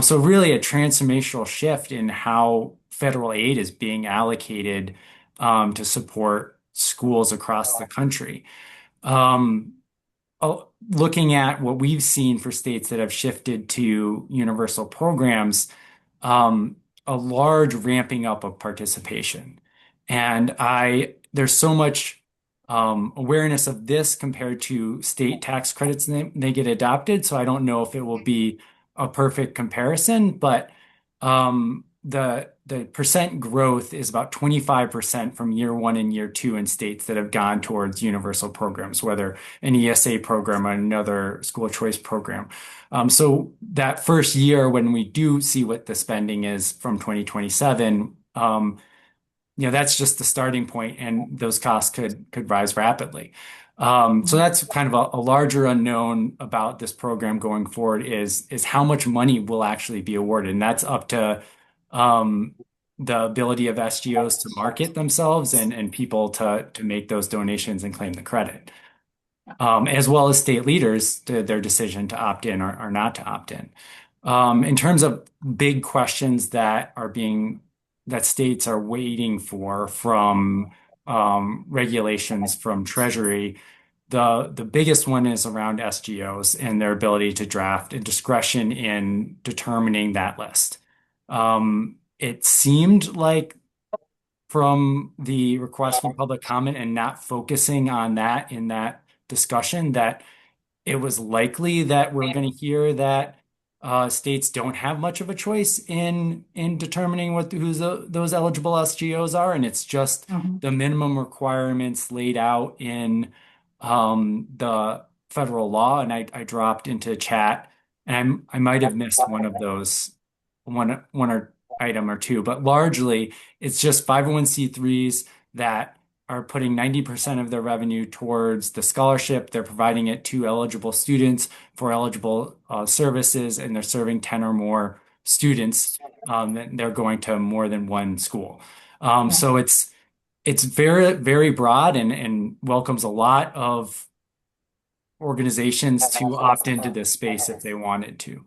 So really a transformational shift in how federal aid is being allocated to support schools across the country. Looking at what we've seen for states that have shifted to universal programs, a large ramping up of participation. And there's so much awareness of this compared to state tax credits they get adopted. So I don't know if it will be a perfect comparison, but the percent growth is about 25% from year one and year two in states that have gone towards universal programs, whether an ESA program or another school choice program. So that first year, when we do see what the spending is from 2027, that's just the starting point, and those costs could rise rapidly. So that's kind of a larger unknown about this program going forward is how much money will actually be awarded, and that's up to the ability of SGOs to market themselves and people to make those donations and claim the credit, as well as state leaders to their decision to opt in or not to opt in. In terms of big questions that states are waiting for from regulations from Treasury, the biggest one is around SGOs and their ability to draft and discretion in determining that list. It seemed like from the request for public comment and not focusing on that in that discussion that it was likely that we're going to hear that states don't have much of a choice in determining who those eligible SGOs are, and it's just the minimum requirements laid out in the federal law. And I dropped into chat, and I might have missed one of those, one or item or two, but largely it's just 501c3s that are putting 90% of their revenue towards the scholarship. They're providing it to eligible students for eligible services, and they're serving 10 or more students. They're going to more than one school. So it's very, very broad and welcomes a lot of organizations to opt into this space if they wanted to.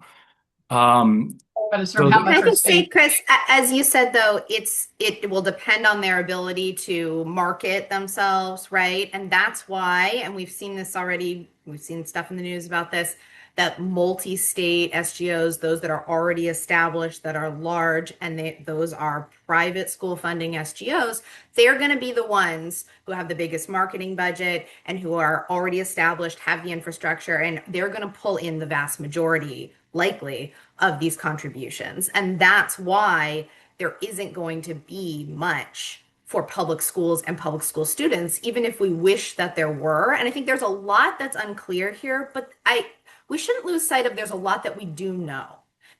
But So how And much I are think, say, state? Chris, as you said, though, it will depend on their ability to market themselves, right? And that's why, and we've seen this already, we've seen stuff in the news about this, that multi-state SGOs, those that are already established, that are large, and those are private school funding SGOs, they're going to be the ones who have the biggest marketing budget and who are already established, have the infrastructure, and they're going to pull in the vast majority, likely, of these contributions. And that's why there isn't going to be much for public schools and public school students, even if we wish that there were. And I think there's a lot that's unclear here, but we shouldn't lose sight of there's a lot that we do know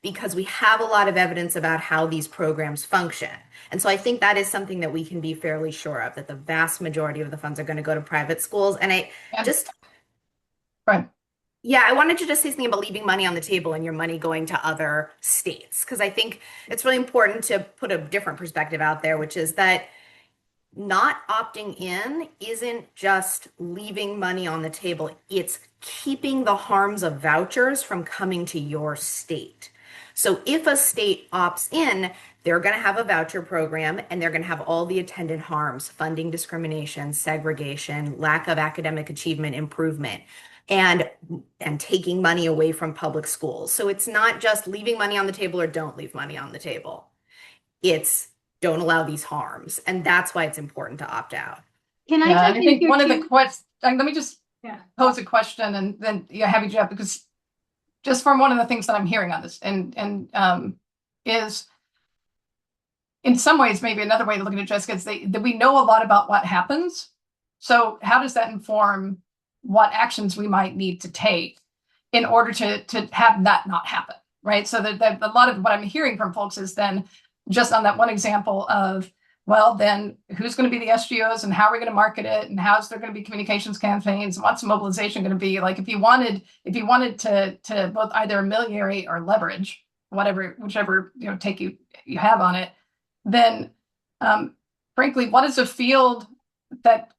because we have a lot of evidence about how these programs function. And so I think that is something that we can be fairly sure of, that the vast majority of the funds are going to go to private schools. And And, just right. yeah, I wanted to just say something about leaving money on the table and your money going to other states, because I think it's really important to put a different perspective out there, which is that not opting in isn't just leaving money on the table, it's keeping the harms of vouchers from coming to your state. So if a state opts in, they're going to have a voucher program and they're going to have all the attendant harms, funding discrimination, segregation, lack of academic achievement improvement, and taking money away from public schools. So it's not just leaving money on the table or don't leave money on the table. It's don't allow these harms. And that's why it's important to opt out. Can I Yeah, jump and I in think here one of too? the questions, let me just Yeah. pose a question and then have you, Jeff, because just from one of the things that I'm hearing on this is in some ways, maybe another way to look at it, Jessica, is that we know a lot about what happens. So how does that inform what actions we might need to take in order to have that not happen, right? So that a lot of what I'm hearing from folks is then just on that one example of, well, then who's going to be the SGOs and how are we going to market it and how's there going to be communications campaigns? What's mobilization going to be? Like if you wanted to both either ameliorate or leverage whichever take you have on it, then frankly, what is a field that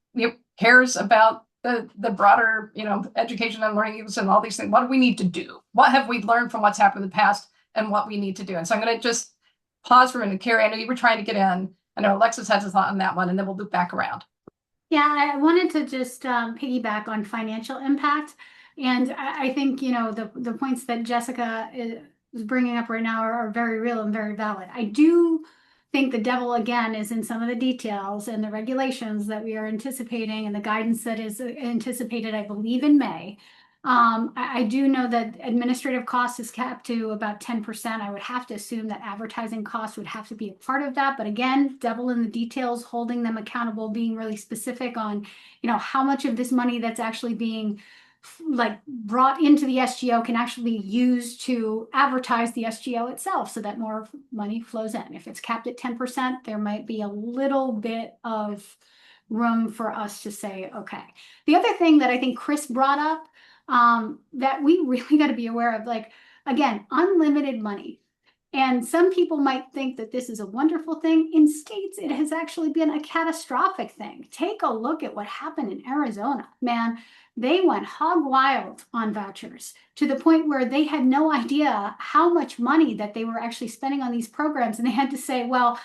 cares about the broader education and learning and all these things? What do we need to do? What have we learned from what's happened in the past and what we need to do? And so I'm going to just pause for a minute. Carrie, I know you were trying to get in. I know Alexis has a thought on that one, and then we'll loop back around. Yeah, I wanted to just piggyback on financial impact. And I think, the points that Jessica is bringing up right now are very real and very valid. I do think the devil, again, is in some of the details and the regulations that we are anticipating and the guidance that is anticipated, I believe, in May. I do know that administrative cost is capped to about 10%. I would have to assume that advertising costs would have to be a part of that. But again, devil in the details, holding them accountable, being really specific on, how much of this money that's actually being brought into the SGO can actually be used to advertise the SGO itself so that more money flows in. If it's capped at 10%, there might be a little bit of room for us to say, okay. The other thing that I think Chris brought up that we really got to be aware of, again, unlimited money. And some people might think that this is a wonderful thing. In states, it has actually been a catastrophic thing. Take a look at what happened in Arizona. Man, they went hog wild on vouchers to the point where they had no idea how much money that they were actually spending on these programs. And they had to say, well,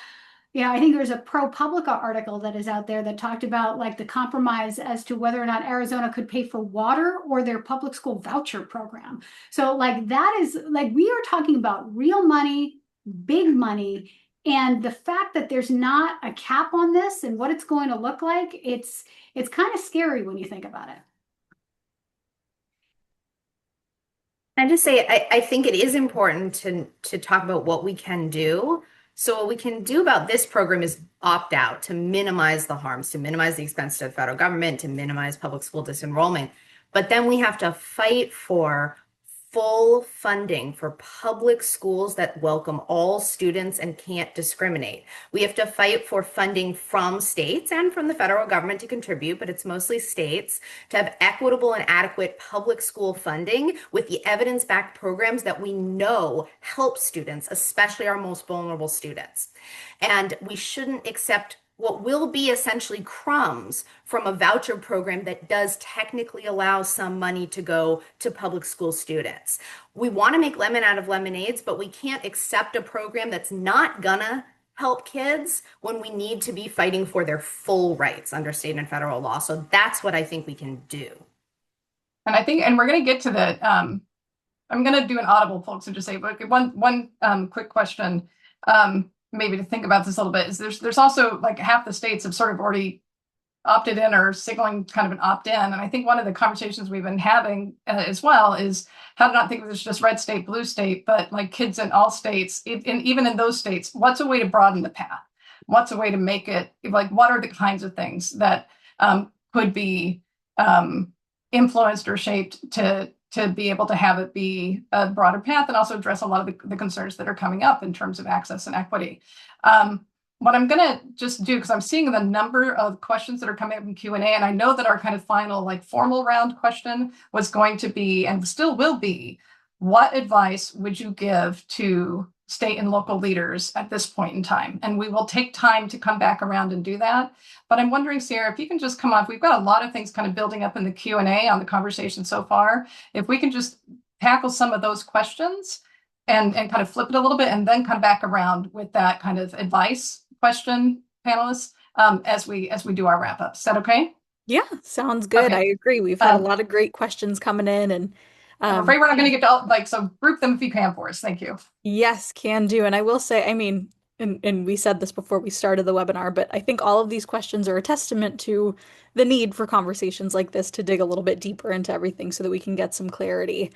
I think there's a ProPublica article that is out there that talked about the compromise as to whether or not Arizona could pay for water or their public school voucher program. So that is we are talking about real money, big money. And the fact that there's not a cap on this and what it's going to look like, it's kind of scary when you think about it. I just say I think it is important to talk about what we can do. So what we can do about this program is opt out to minimize the harms, to minimize the expense to the federal government, to minimize public school disenrollment. But then we have to fight for full funding for public schools that welcome all students and can't discriminate. We have to fight for funding from states and from the federal government to contribute, but it's mostly states, to have equitable and adequate public school funding with the evidence-backed programs that we know help students, especially our most vulnerable students. And we shouldn't accept what will be essentially crumbs from a voucher program that does technically allow some money to go to public school students. We want to make lemon out of lemonades, but we can't accept a program that's not gonna help kids when we need to be fighting for their full rights under state and federal law. So that's what I think we can do. And I think, and we're going to get to the, I'm going to do an audible, folks, and just say, but one quick question, maybe to think about this a little bit, is there's also like half the states have sort of already opted in or signaling kind of an opt-in. And I think one of the conversations we've been having as well is how to not think of this just red state, blue state, but like kids in all states, even in those states, what's a way to broaden the path? What's a way to make it, like, what are the kinds of things that could be influenced or shaped to be able to have it be a broader path and also address a lot of the concerns that are coming up in terms of access and equity. What I'm going to just do, because I'm seeing the number of questions that are coming up in Q&A, and I know that our kind of final like formal round question was going to be, and still will be, what advice would you give to state and local leaders at this point in time? And we will take time to come back around and do that. But I'm wondering, Sierra, if you can just come off, we've got a lot of things kind of building up in the Q&A on the conversation so far. If we can just tackle some of those questions and kind of flip it a little bit and then come back around with that kind of advice question, panelists, as we do our wrap up. Is that okay? Yeah, sounds good. Okay. I agree. We've had a lot of great questions coming in, and I'm afraid we're not going to get to all, like, so group them if you can for us. Thank you. yes, can do. And I will say, I mean, and we said this before we started the webinar, but I think all of these questions are a testament to the need for conversations like this to dig a little bit deeper into everything so that we can get some clarity.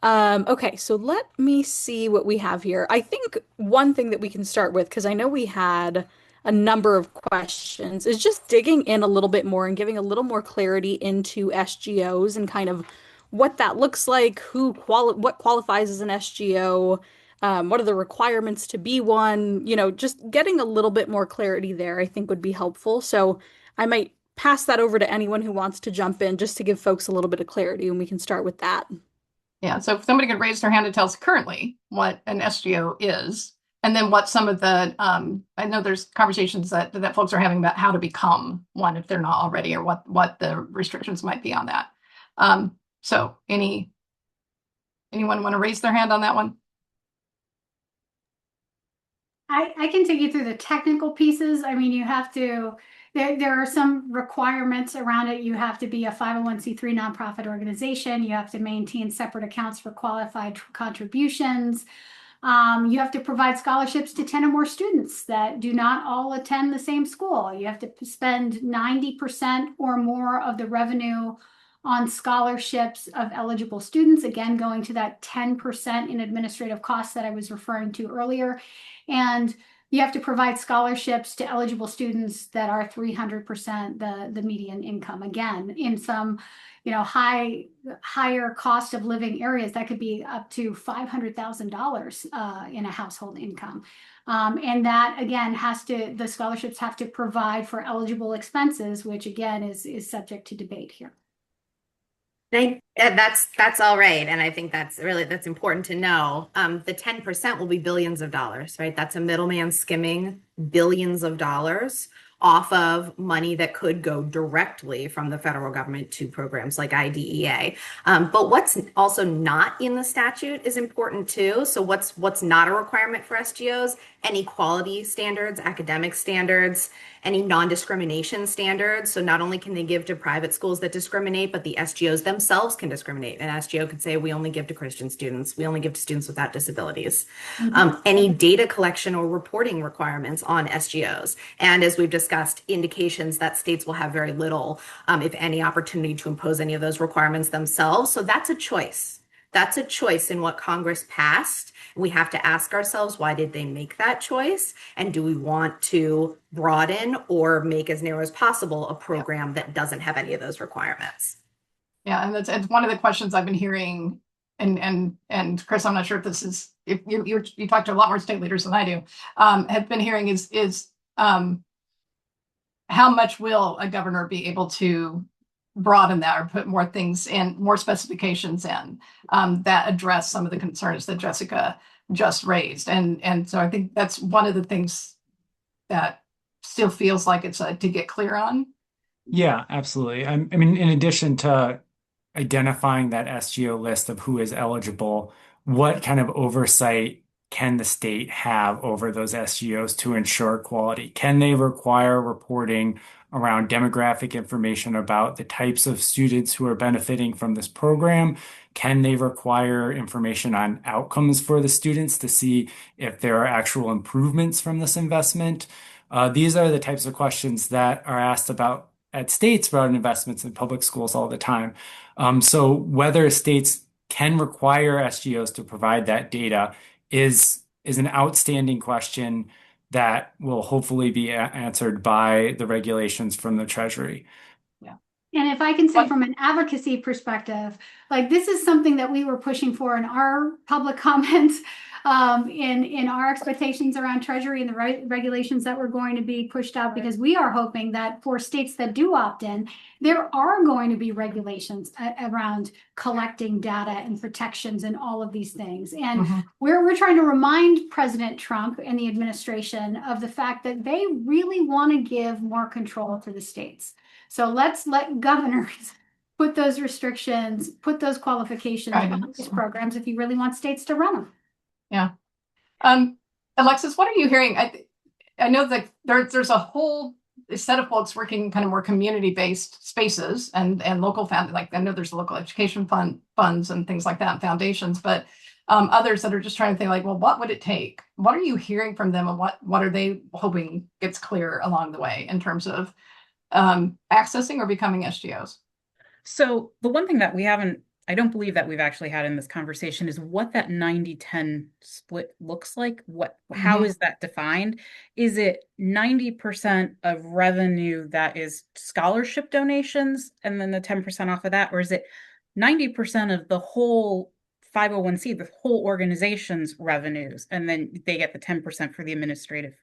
Okay, so let me see what we have here. I think one thing that we can start with, because I know we had a number of questions, is just digging in a little bit more and giving a little more clarity into SGOs and kind of what that looks like, what qualifies as an SGO, what are the requirements to be one, just getting a little bit more clarity there, I think would be helpful. So I might pass that over to anyone who wants to jump in just to give folks a little bit of clarity, and we can start with that. Yeah, so if somebody could raise their hand and tell us currently what an SGO is, and then what some of the, I know there's conversations that folks are having about how to become one if they're not already, or what the restrictions might be on that. So anyone want to raise their hand on that one? I can take you through the technical pieces. I mean, you have to, there are some requirements around it. You have to be a 501c3 nonprofit organization. You have to maintain separate accounts for qualified contributions. You have to provide scholarships to 10 or more students that do not all attend the same school. You have to spend 90% or more of the revenue on scholarships of eligible students, again, going to that 10% in administrative costs that I was referring to earlier. And you have to provide scholarships to eligible students that are 300% the median income. Again, in some, higher cost of living areas, that could be up to $500,000 in a household income. And that, again, the scholarships have to provide for eligible expenses, which again is subject to debate here. That's all right. And I think that's important to know. The 10% will be billions of dollars, right? That's a middleman skimming billions of dollars off of money that could go directly from the federal government to programs like IDEA. But what's also not in the statute is important too. So what's not a requirement for SGOs? Any quality standards, academic standards, any non-discrimination standards. So not only can they give to private schools that discriminate, but the SGOs themselves can discriminate. An SGO could say, we only give to Christian students. We only give to students without disabilities. Any data collection or reporting requirements on SGOs. And as we've discussed, indications that states will have very little, if any, opportunity to impose any of those requirements themselves. So that's a choice. That's a choice in what Congress passed. We have to ask ourselves, why did they make that choice? And do we want to broaden or make as narrow as possible a program that doesn't have any of those requirements? Yeah, and it's one of the questions I've been hearing. And Chris, I'm not sure if this is, if you talk to a lot more state leaders than I do, have been hearing is how much will a governor be able to broaden that or put more things in, more specifications in that address some of the concerns that Jessica just raised. And so I think that's one of the things that still feels like it's to get clear on? Yeah, absolutely. I mean, in addition to identifying that SGO list of who is eligible, what kind of oversight can the state have over those SGOs to ensure quality? Can they require reporting around demographic information about the types of students who are benefiting from this program? Can they require information on outcomes for the students to see if there are actual improvements from this investment? These are the types of questions that are asked about at states about investments in public schools all the time. So whether states can require SGOs to provide that data is an outstanding question that will hopefully be answered by the regulations from the Treasury. And if I can say from an advocacy perspective, like this is something that we were pushing for in our public comments, in our expectations around Treasury and the regulations that were going to be pushed out, because we are hoping that for states that do opt in, there are going to be regulations around collecting data and protections and all of these things. And we're trying to remind President Trump and the administration of the fact that they really want to give more control to the states. So let's let governors put those restrictions, put those qualifications on these programs if you really want states to run them. Yeah. Alexis, what are you hearing? I know that there's a whole set of folks working kind of more community-based spaces and local like I know there's local education funds and things like that, and foundations, but others that are just trying to think like, well, what would it take? What are you hearing from them, and what are they hoping gets clear along the way in terms of accessing or becoming SGOs? So the one thing that I don't believe that we've actually had in this conversation is what that 90-10 split looks like. How is that defined? Is it 90% of revenue that is scholarship donations and then the 10% off of that? Or is it 90% of the whole 501c, the whole organization's revenues, and then they get the 10% for the administrative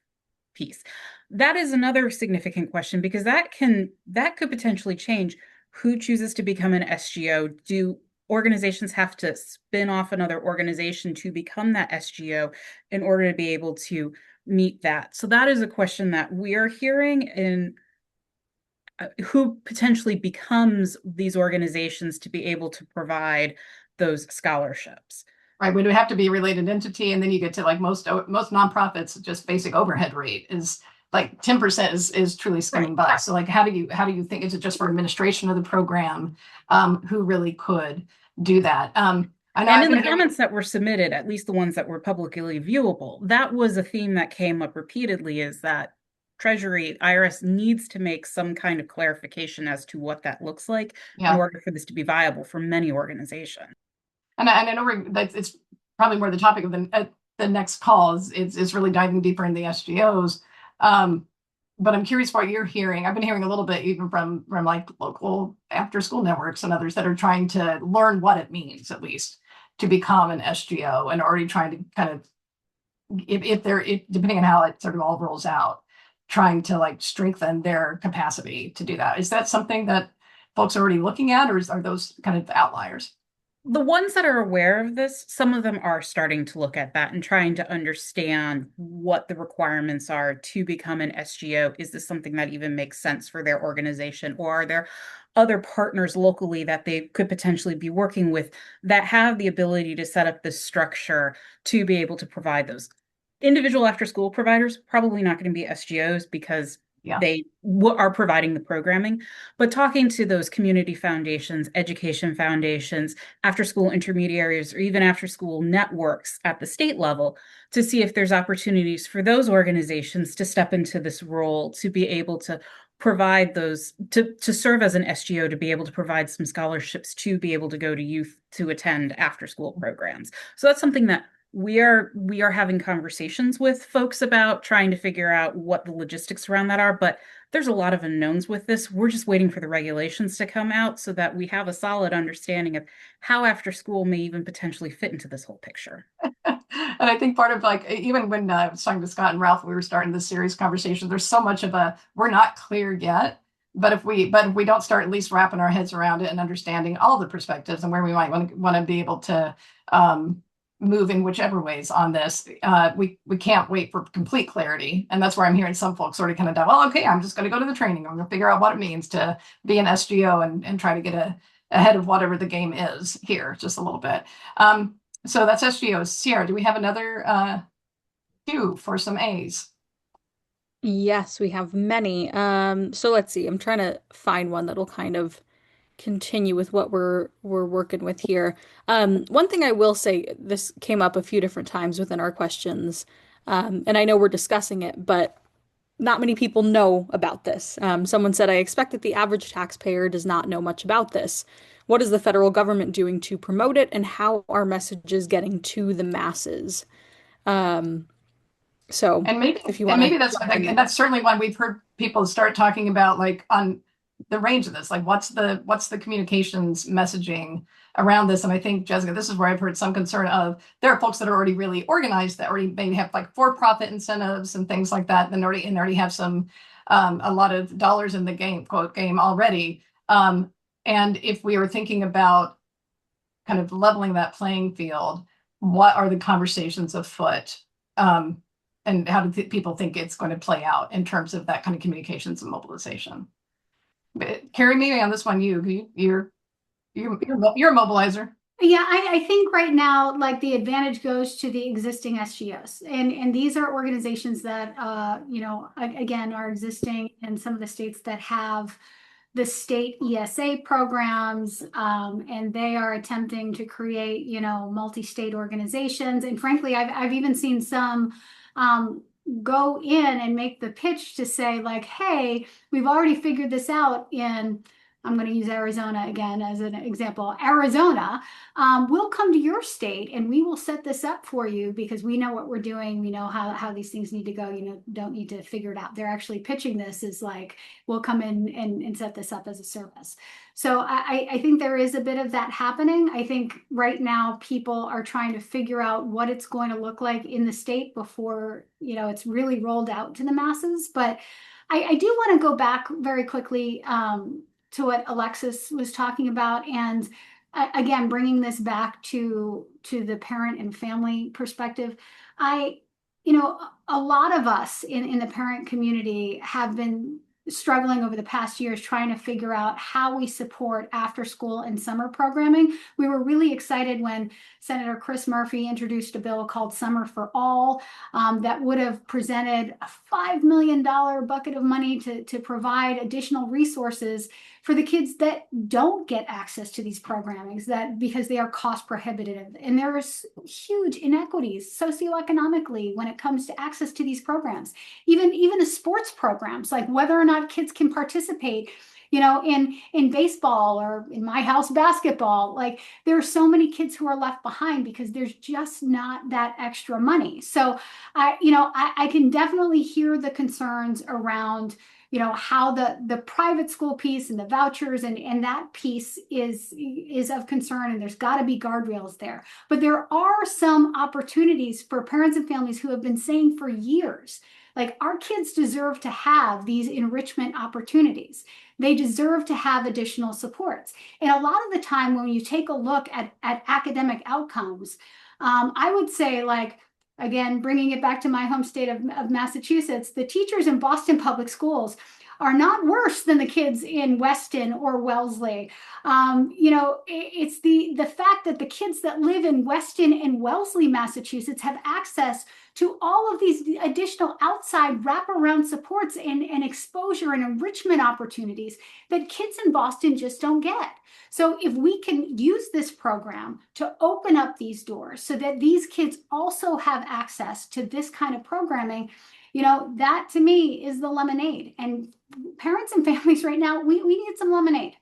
piece? That is another significant question, because that could potentially change who chooses to become an SGO. Do organizations have to spin off another organization to become that SGO in order to be able to meet that? So that is a question that we are hearing in who potentially becomes these organizations to be able to provide those scholarships. Right, would it have to be a related entity? And then you get to like most nonprofits, just basic overhead rate is like 10% is truly skimming by. So like, how do you think, is it just for administration of the program? Who really could do that? I know and in the comments that were submitted, at least the ones that were publicly viewable, that was a theme that came up repeatedly, is that Treasury, IRS needs to make some kind of clarification as to what that looks like in order for this to be viable for many organizations. And I know it's probably more the topic of the next call is really diving deeper in the SGOs. But I'm curious what you're hearing. I've been hearing a little bit even from like local after school networks and others that are trying to learn what it means, at least, to become an SGO, and already trying to kind of, if depending on how it sort of all rolls out, trying to like strengthen their capacity to do that. Is that something that folks are already looking at, or are those kind of outliers? The ones that are aware of this, some of them are starting to look at that and trying to understand what the requirements are to become an SGO. Is this something that even makes sense for their organization? Or are there other partners locally that they could potentially be working with that have the ability to set up this structure to be able to provide those? Individual after-school providers, probably not going to be SGOs because they are providing the programming, but talking to those community foundations, education foundations, after-school intermediaries, or even after-school networks at the state level to see if there's opportunities for those organizations to step into this role, to be able to provide those, to serve as an SGO, to be able to provide some scholarships, to be able to go to youth to attend after-school programs. So that's something that we are having conversations with folks about, trying to figure out what the logistics around that are, but there's a lot of unknowns with this. We're just waiting for the regulations to come out so that we have a solid understanding of how after school may even potentially fit into this whole picture. And I think part of like, even when I was talking to Scott and Ralph, we were starting this series conversation, there's so much of we're not clear yet, but if we don't start at least wrapping our heads around it and understanding all the perspectives and where we might want to be able to move in whichever ways on this. We can't wait for complete clarity. And that's where I'm hearing some folks sort of kind of, well, okay, I'm just going to go to the training. I'm going to figure out what it means to be an SGO and try to get ahead of whatever the game is here just a little bit. So that's SGOs. Sierra, do we have another cue for some A's? Yes, we have many. So let's see. I'm trying to find one that'll kind of continue with what we're working with here. One thing I will say, this came up a few different times within our questions, and I know we're discussing it, but not many people know about this. Someone said, I expect that the average taxpayer does not know much about this. What is the federal government doing to promote it, and how are messages getting to the masses? So And maybe, if you and want maybe that's certainly one we've heard people start talking about, like on the range of this, like what's the communications messaging around this. And I think, Jessica, this is where I've heard some concern of there are folks that are already really organized, that already may have like for-profit incentives and things like that, and already have some a lot of dollars in the game, quote, game already. And if we were thinking about kind of leveling that playing field, what are the conversations afoot? And how do people think it's going to play out in terms of that kind of communications and mobilization? But Carrie, maybe on this one, you're a mobilizer. Yeah, I think right now, like the advantage goes to the existing SGOs, and these are organizations that, again, are existing in some of the states that have the state ESA programs, and they are attempting to create, multi-state organizations. And frankly, I've even seen some go in and make the pitch to say like, hey, we've already figured this out in, I'm going to use Arizona again as an example. Arizona, we'll come to your state and we will set this up for you because we know what we're doing. We know how these things need to go. Don't need to figure it out. They're actually pitching this as like, we'll come in and set this up as a service. So I think there is a bit of that happening. I think right now people are trying to figure out what it's going to look like in the state before, it's really rolled out to the masses. But I do want to go back very quickly to what Alexis was talking about. And again, bringing this back to the parent and family perspective, a lot of us in the parent community have been struggling over the past years trying to figure out how we support after school and summer programming. We were really excited when Senator Chris Murphy introduced a bill called Summer for All that would have presented a $5 million bucket of money to provide additional resources for the kids that don't get access to these programmings, that because they are cost prohibitive. And there's huge inequities socioeconomically when it comes to access to these programs. Even the sports programs, like whether or not kids can participate, in baseball or in my house basketball, like there are so many kids who are left behind because there's just not that extra money. So I can definitely hear the concerns around how the private school piece and the vouchers and that piece is of concern, and there's got to be guardrails there. But there are some opportunities for parents and families who have been saying for years, like our kids deserve to have these enrichment opportunities. They deserve to have additional supports. And a lot of the time when you take a look at academic outcomes, I would say, like, again, bringing it back to my home state of Massachusetts, the teachers in Boston Public Schools are not worse than the kids in Weston or Wellesley. It's the fact that the kids that live in Weston and Wellesley, Massachusetts, have access to all of these additional outside wraparound supports and exposure and enrichment opportunities that kids in Boston just don't get. So if we can use this program to open up these doors so that these kids also have access to this kind of programming, that to me is the lemonade. And parents and families right now, we need some lemonade.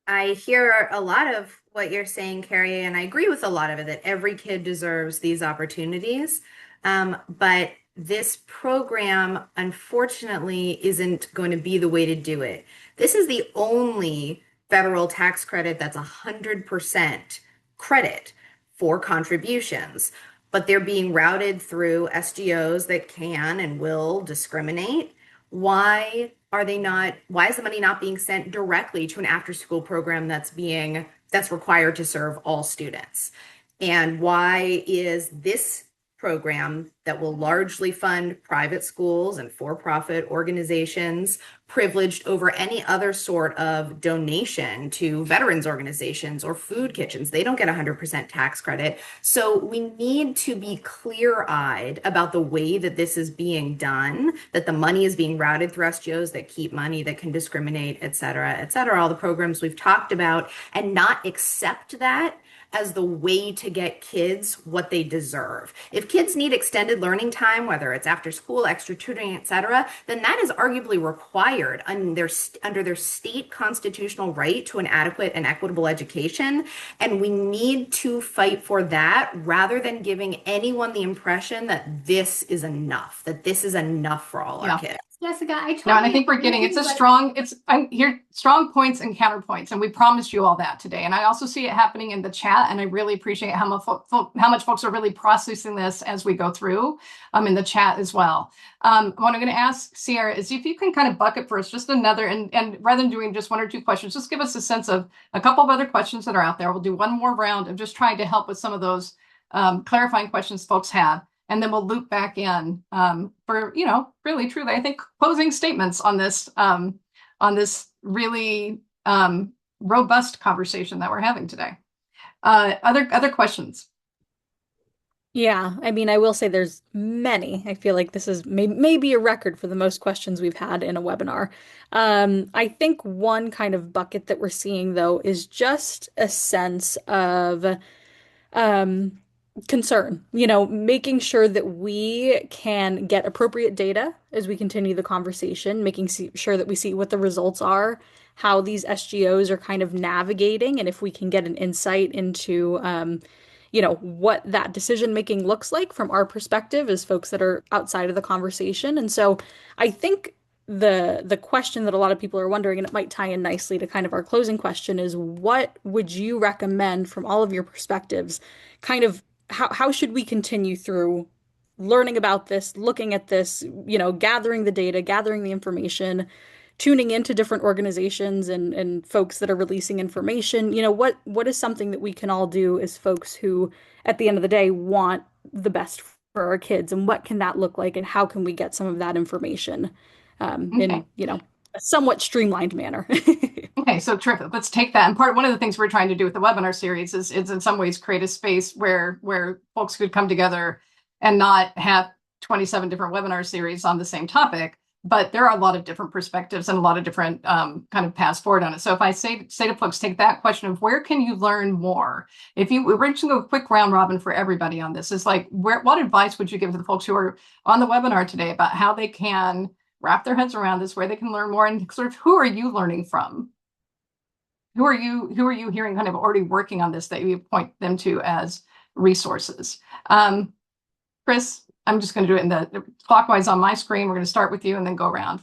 I hear a lot of what you're saying, Carrie, and I agree with a lot of it, that every kid deserves these opportunities. But this program, unfortunately, isn't going to be the way to do it. This is the only federal tax credit that's 100% credit for contributions, but they're being routed through SGOs that can and will discriminate. Why why is the money not being sent directly to an after school program that's required to serve all students? And why is this program that will largely fund private schools and for-profit organizations privileged over any other sort of donation to veterans organizations or food kitchens? They don't get 100% tax credit. So we need to be clear-eyed about the way that this is being done, that the money is being routed through SGOs that keep money, that can discriminate, et cetera, all the programs we've talked about, and not accept that as the way to get kids what they deserve. If kids need extended learning time, whether it's after school, extra tutoring, etc., then that is arguably required under their state constitutional right to an adequate and equitable education. And we need to fight for that rather than giving anyone the impression that this is enough for all our kids. Jessica, I totally No, and I think we're getting I'm here strong points and counterpoints, and we promised you all that today. And I also see it happening in the chat, and I really appreciate how much folks are really processing this as we go through in the chat as well. What I'm going to ask Sierra is if you can kind of bucket for us just another, and rather than doing just one or two questions, just give us a sense of a couple of other questions that are out there. We'll do one more round of just trying to help with some of those clarifying questions folks have. And then we'll loop back in for, really, truly, I think, closing statements on this really robust conversation that we're having today. Other questions? Yeah, I mean, I will say there's many. I feel like this is maybe a record for the most questions we've had in a webinar. I think one kind of bucket that we're seeing, though, is just a sense of concern, making sure that we can get appropriate data as we continue the conversation, making sure that we see what the results are, how these SGOs are kind of navigating, and if we can get an insight into, what that decision making looks like from our perspective as folks that are outside of the conversation. And so I think the question that a lot of people are wondering, and it might tie in nicely to kind of our closing question, is what would you recommend from all of your perspectives, kind of how should we continue through learning about this, looking at this, gathering the data, gathering the information, tuning into different organizations and folks that are releasing information? What is something that we can all do as folks who, at the end of the day, want the best for our kids, and what can that look like, and how can we get some of that information in a somewhat streamlined manner? Okay, so terrific. Let's take that. And one of the things we're trying to do with the webinar series is in some ways create a space where folks could come together and not have 27 different webinar series on the same topic, but there are a lot of different perspectives and a lot of different kind of paths forward on it. So if I say to folks, take that question of where can you learn more? We're going to go a quick round robin for everybody on this. It's like, what advice would you give to the folks who are on the webinar today about how they can wrap their heads around this, where they can learn more, and sort of who are you learning from? Who are you hearing kind of already working on this that you point them to as resources? Chris, I'm just going to do it in the clockwise on my screen. We're going to start with you and then go around.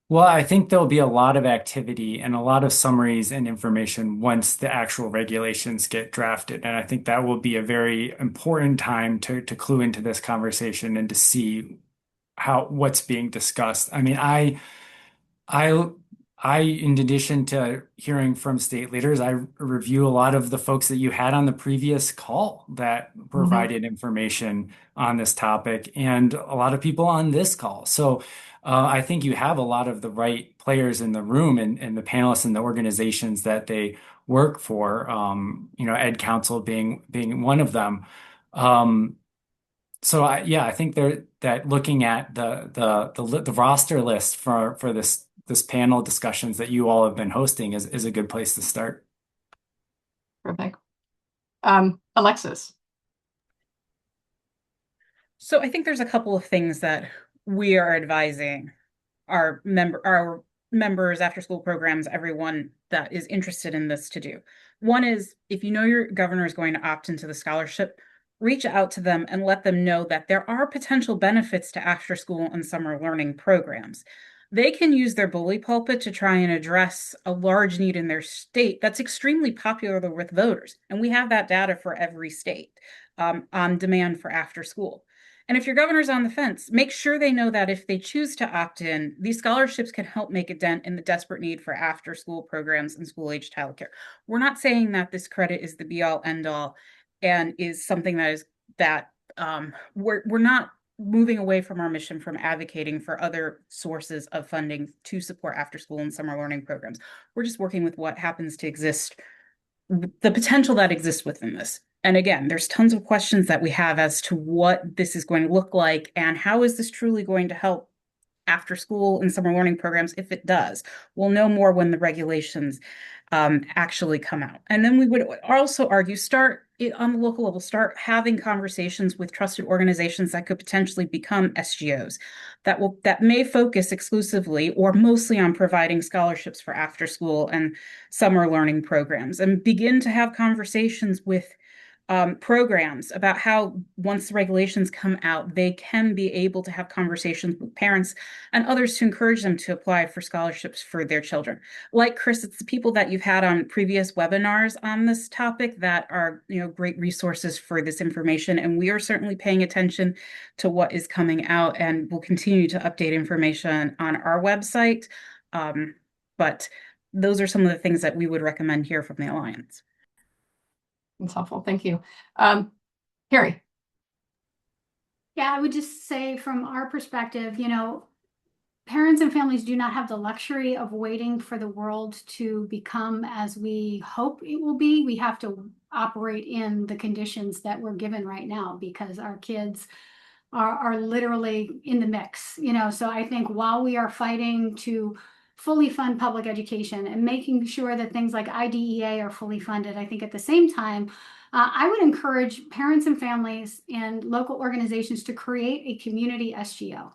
Well, I think there'll be a lot of activity and a lot of summaries and information once the actual regulations get drafted. And I think that will be a very important time to clue into this conversation and to see what's being discussed. I mean, I in addition to hearing from state leaders, I review a lot of the folks that you had on the previous call that provided information on this topic, and a lot of people on this call. So I think you have a lot of the right players in the room, and the panelists and the organizations that they work for, Ed Council being one of them. So I think that looking at the roster list for this panel discussions that you all have been hosting is a good place to start. Perfect. Alexis. So I think there's a couple of things that we are advising our members, after school programs, everyone that is interested in this to do. One is, if you know your governor is going to opt into the scholarship, reach out to them and let them know that there are potential benefits to after school and summer learning programs. They can use their bully pulpit to try and address a large need in their state that's extremely popular with voters. And we have that data for every state on demand for after school. And if your governor's on the fence, make sure they know that if they choose to opt in, these scholarships can help make a dent in the desperate need for after-school programs and school-age childcare. We're not saying that this credit is the be-all, end-all and is something that we're not moving away from our mission from advocating for other sources of funding to support after-school and summer learning programs. We're just working with what happens to exist, the potential that exists within this. And again, there's tons of questions that we have as to what this is going to look like and how is this truly going to help after school and summer learning programs if it does. We'll know more when the regulations actually come out. And then we would also argue, start on the local level, start having conversations with trusted organizations that could potentially become SGOs that may focus exclusively or mostly on providing scholarships for after school and summer learning programs, and begin to have conversations with programs about how once the regulations come out, they can be able to have conversations with parents and others to encourage them to apply for scholarships for their children. Like Chris, it's the people that you've had on previous webinars on this topic that are, great resources for this information. And we are certainly paying attention to what is coming out, and we'll continue to update information on our website. But those are some of the things that we would recommend here from the Alliance. That's helpful. Thank you. Carrie. Yeah, I would just say from our perspective, parents and families do not have the luxury of waiting for the world to become as we hope it will be. We have to operate in the conditions that we're given right now because our kids are literally in the mix, So I think while we are fighting to fully fund public education and making sure that things like IDEA are fully funded, I think at the same time, I would encourage parents and families and local organizations to create a community SGO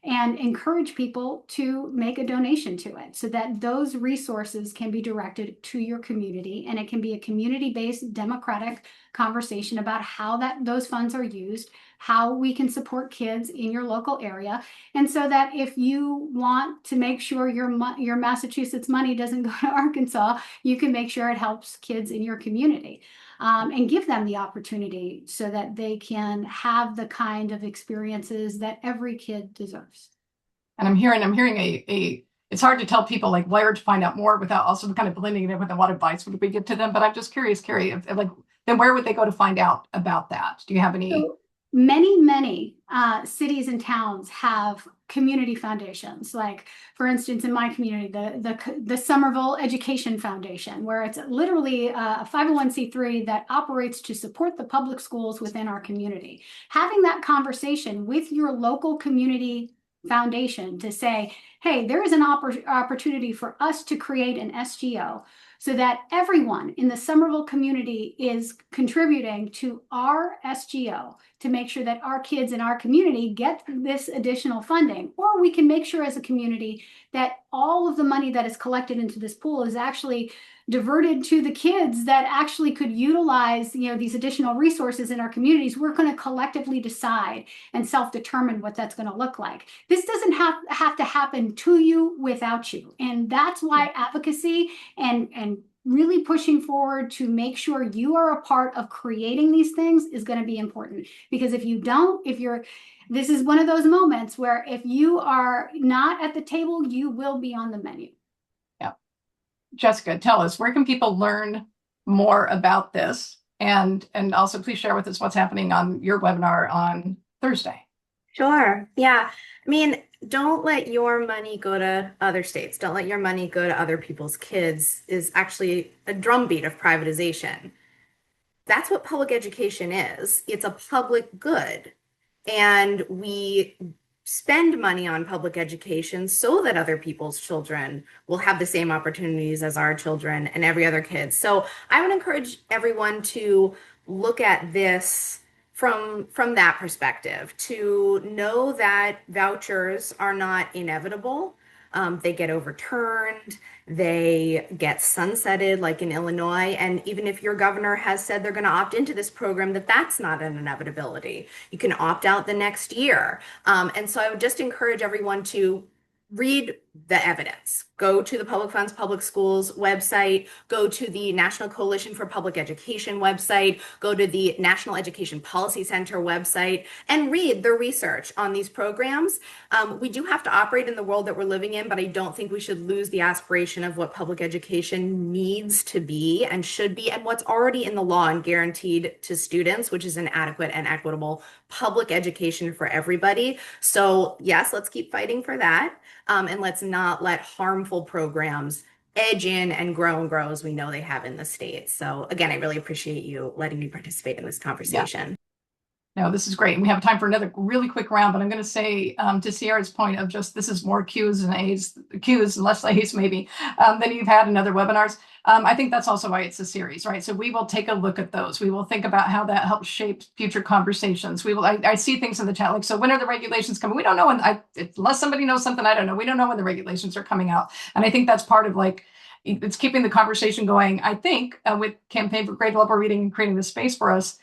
and encourage people to make a donation to it so that those resources can be directed to your community, and it can be a community-based democratic conversation about how those funds are used, how we can support kids in your local area. And so that if you want to make sure your Massachusetts money doesn't go to Arkansas, you can make sure it helps kids in your community. And give them the opportunity so that they can have the kind of experiences that every kid deserves. And I'm hearing it's hard to tell people like where to find out more without also kind of blending it in with what advice would we give to them. But I'm just curious, Carrie, then where would they go to find out about that? Do you have any? So many cities and towns have community foundations. Like, for instance, in my community, the Somerville Education Foundation, where it's literally a 501c3 that operates to support the public schools within our community. Having that conversation with your local community foundation to say, hey, there is an opportunity for us to create an SGO so that everyone in the Somerville community is contributing to our SGO to make sure that our kids in our community get this additional funding. Or we can make sure as a community that all of the money that is collected into this pool is actually diverted to the kids that actually could utilize, these additional resources in our communities. We're going to collectively decide and self-determine what that's going to look like. This doesn't have to happen to you without you. And that's why advocacy and really pushing forward to make sure you are a part of creating these things is going to be important. Because if you don't, this is one of those moments where if you are not at the table, you will be on the menu. Jessica, tell us, where can people learn more about this? And also please share with us what's happening on your webinar on Thursday. Sure. Yeah. I mean, don't let your money go to other states. Don't let your money go to other people's kids is actually a drumbeat of privatization. That's what public education is. It's a public good. And we spend money on public education so that other people's children will have the same opportunities as our children and every other kid. So I would encourage everyone to look at this from that perspective, to know that vouchers are not inevitable. They get overturned, they get sunsetted, like in Illinois. And even if your governor has said they're going to opt into this program, that's not an inevitability. You can opt out the next year. And so I would just encourage everyone to read the evidence. Go to the Public Funds Public Schools website, go to the National Coalition for Public Education website, go to the National Education Policy Center website, and read the research on these programs. We do have to operate in the world that we're living in, but I don't think we should lose the aspiration of what public education needs to be and should be, and what's already in the law and guaranteed to students, which is an adequate and equitable public education for everybody. So yes, let's keep fighting for that. And let's not let harmful programs edge in and grow as we know they have in the state. So again, I really appreciate you letting me participate in this conversation. No, this is great. We have time for another really quick round, but I'm going to say to Sierra's point of just this is more Q's and A's, Q's and less A's maybe than you've had in other webinars. I think that's also why it's a series, right? So we will take a look at those. We will think about how that helps shape future conversations. We will. I see things in the chat like, so when are the regulations coming? We don't know when. Unless somebody knows something, I don't know. We don't know when the regulations are coming out, and I think that's part of like. It's keeping the conversation going. I think with Campaign for Grade Level Reading and creating the space for us,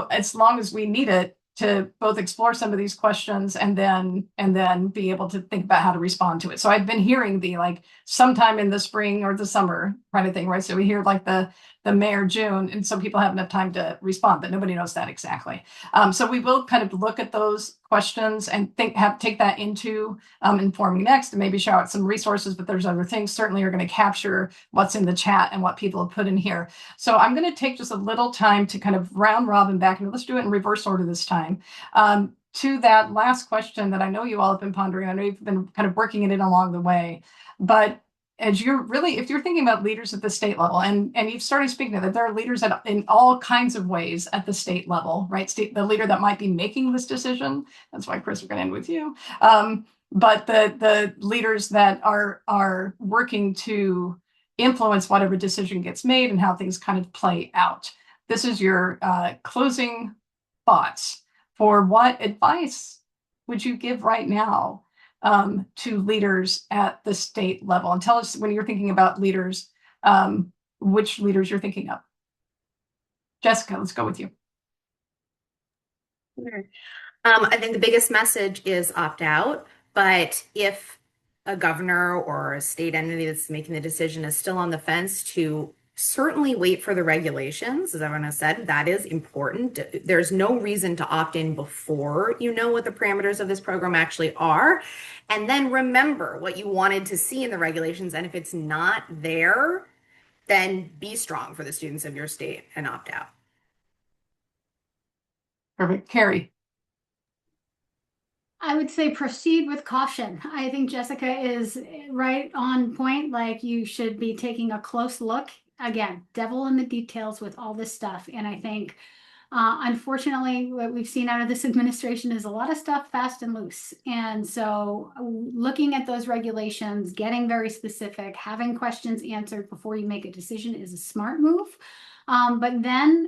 as long as we need it to both explore some of these questions and then be able to think about how to respond to it. So I've been hearing the like sometime in the spring or the summer kind of thing, right? So we hear like the May or June, and some people have enough time to respond, but nobody knows that exactly. So we will kind of look at those questions and take that into informing next, and maybe show out some resources, but there's other things certainly are going to capture what's in the chat and what people have put in here. So I'm going to take just a little time to kind of round robin back, and let's do it in reverse order this time. To that last question that I know you all have been pondering, I know you've been kind of working in it along the way, but as you're really, if you're thinking about leaders at the state level, and you've started speaking of that, there are leaders in all kinds of ways at the state level, right? The leader that might be making this decision. That's why, Chris, we're going to end with you. But the leaders that are working to influence whatever decision gets made and how things kind of play out. This is your closing thoughts for what advice would you give right now to leaders at the state level? And tell us when you're thinking about leaders, which leaders you're thinking of. Jessica, let's go with you. Sure. I think the biggest message is opt out, but if a governor or a state entity that's making the decision is still on the fence, to certainly wait for the regulations. As everyone has said, that is important. There's no reason to opt in before you know what the parameters of this program actually are. And then remember what you wanted to see in the regulations. And if it's not there, then be strong for the students of your state and opt out. Perfect. Carrie. I would say proceed with caution. I think Jessica is right on point. Like, you should be taking a close look. Again, devil in the details with all this stuff. And I think, unfortunately, what we've seen out of this administration is a lot of stuff fast and loose. And so looking at those regulations, getting very specific, having questions answered before you make a decision is a smart move. But then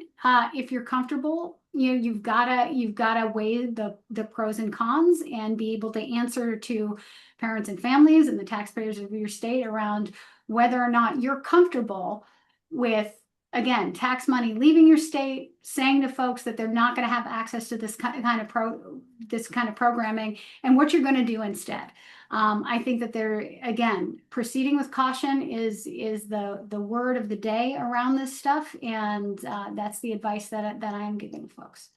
if you're comfortable, you've gotta weigh the pros and cons and be able to answer to parents and families and the taxpayers of your state around whether or not you're comfortable with, again, tax money leaving your state, saying to folks that they're not going to have access to this kind of programming, and what you're going to do instead. I think that again, proceeding with caution is the word of the day around this stuff, and that's the advice that I'm giving folks.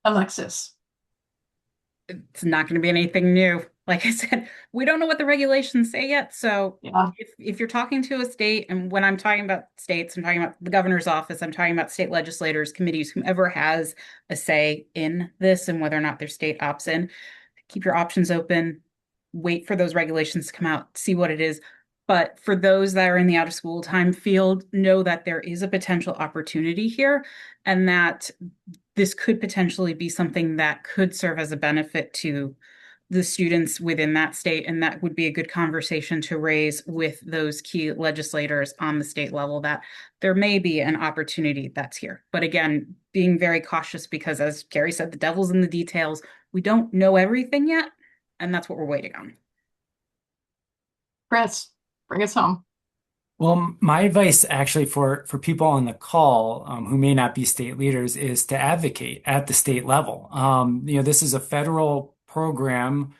Alexis. It's not going to be anything new. Like I said, we don't know what the regulations say yet. So if you're talking to a state, and when I'm talking about states, I'm talking about the governor's office, I'm talking about state legislators, committees, whomever has a say in this and whether or not their state opts in, keep your options open, wait for those regulations to come out, see what it is. But for those that are in the out of school time field, know that there is a potential opportunity here, and that this could potentially be something that could serve as a benefit to the students within that state. And that would be a good conversation to raise with those key legislators on the state level, that there may be an opportunity that's here. But again, being very cautious, because as Carrie said, the devil's in the details. We don't know everything yet, and that's what we're waiting on. Chris, bring us home. Well, my advice actually for people on the call who may not be state leaders is to advocate at the state level. This is a federal program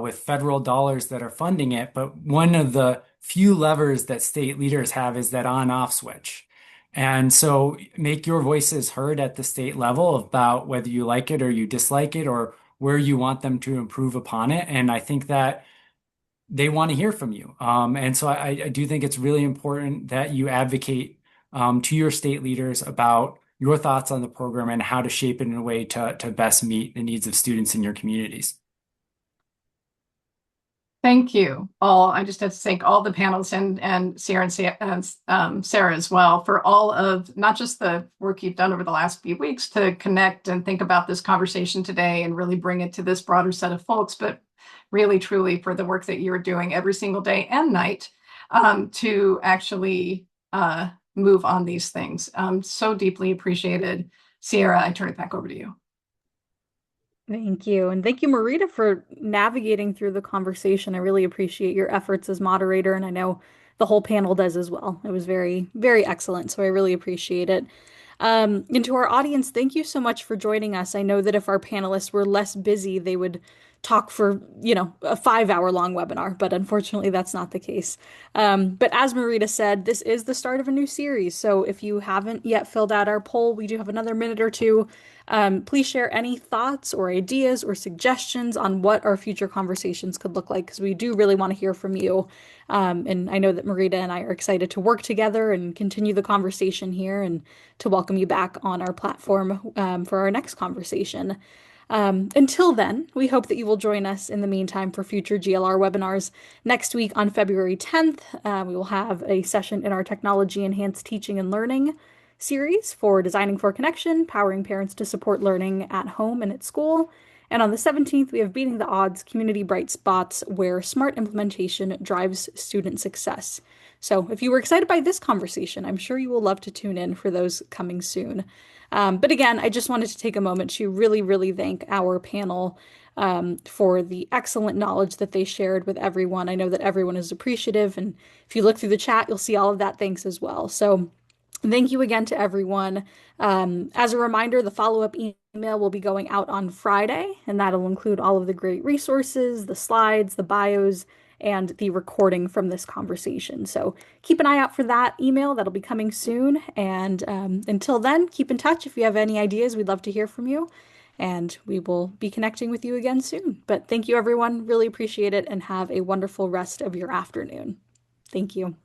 with federal dollars that are funding it. But one of the few levers that state leaders have is that on-off switch. And so make your voices heard at the state level about whether you like it or you dislike it or where you want them to improve upon it. And I think that they want to hear from you. And so I do think it's really important that you advocate to your state leaders about your thoughts on the program and how to shape it in a way to best meet the needs of students in your communities. Thank you all. I just have to thank all the panels and Sierra and Sarah as well for all of not just the work you've done over the last few weeks to connect and think about this conversation today and really bring it to this broader set of folks, but really truly for the work that you're doing every single day and night to actually move on these things. So deeply appreciated. Sierra, I turn it back over to you. Thank you. And thank you, Marita, for navigating through the conversation. I really appreciate your efforts as moderator, and I know the whole panel does as well. It was very, very excellent, so I really appreciate it. And to our audience, thank you so much for joining us. I know that if our panelists were less busy, they would talk for, a 5-hour-long webinar, but unfortunately that's not the case. But as Marita said, this is the start of a new series. So if you haven't yet filled out our poll, we do have another minute or two. Please share any thoughts or ideas or suggestions on what our future conversations could look like, because we do really want to hear from you. And I know that Marita and I are excited to work together and continue the conversation here and to welcome you back on our platform for our next conversation. Until then, we hope that you will join us in the meantime for future GLR webinars. Next week on February 10th, we will have a session in our Technology Enhanced Teaching and Learning series for Designing for Connection, powering parents to support learning at home and at school. And on the 17th, we have Beating the Odds, Community Bright Spots, where smart implementation drives student success. So if you were excited by this conversation, I'm sure you will love to tune in for those coming soon. But again, I just wanted to take a moment to really, really thank our panel for the excellent knowledge that they shared with everyone. I know that everyone is appreciative, and if you look through the chat, you'll see all of that thanks as well. So thank you again to everyone. As a reminder, the follow-up email will be going out on Friday, and that'll include all of the great resources, the slides, the bios, and the recording from this conversation. So keep an eye out for that email. That'll be coming soon. And until then, keep in touch. If you have any ideas, we'd love to hear from you. And we will be connecting with you again soon. But thank you, everyone. Really appreciate it, and have a wonderful rest of your afternoon. Thank you.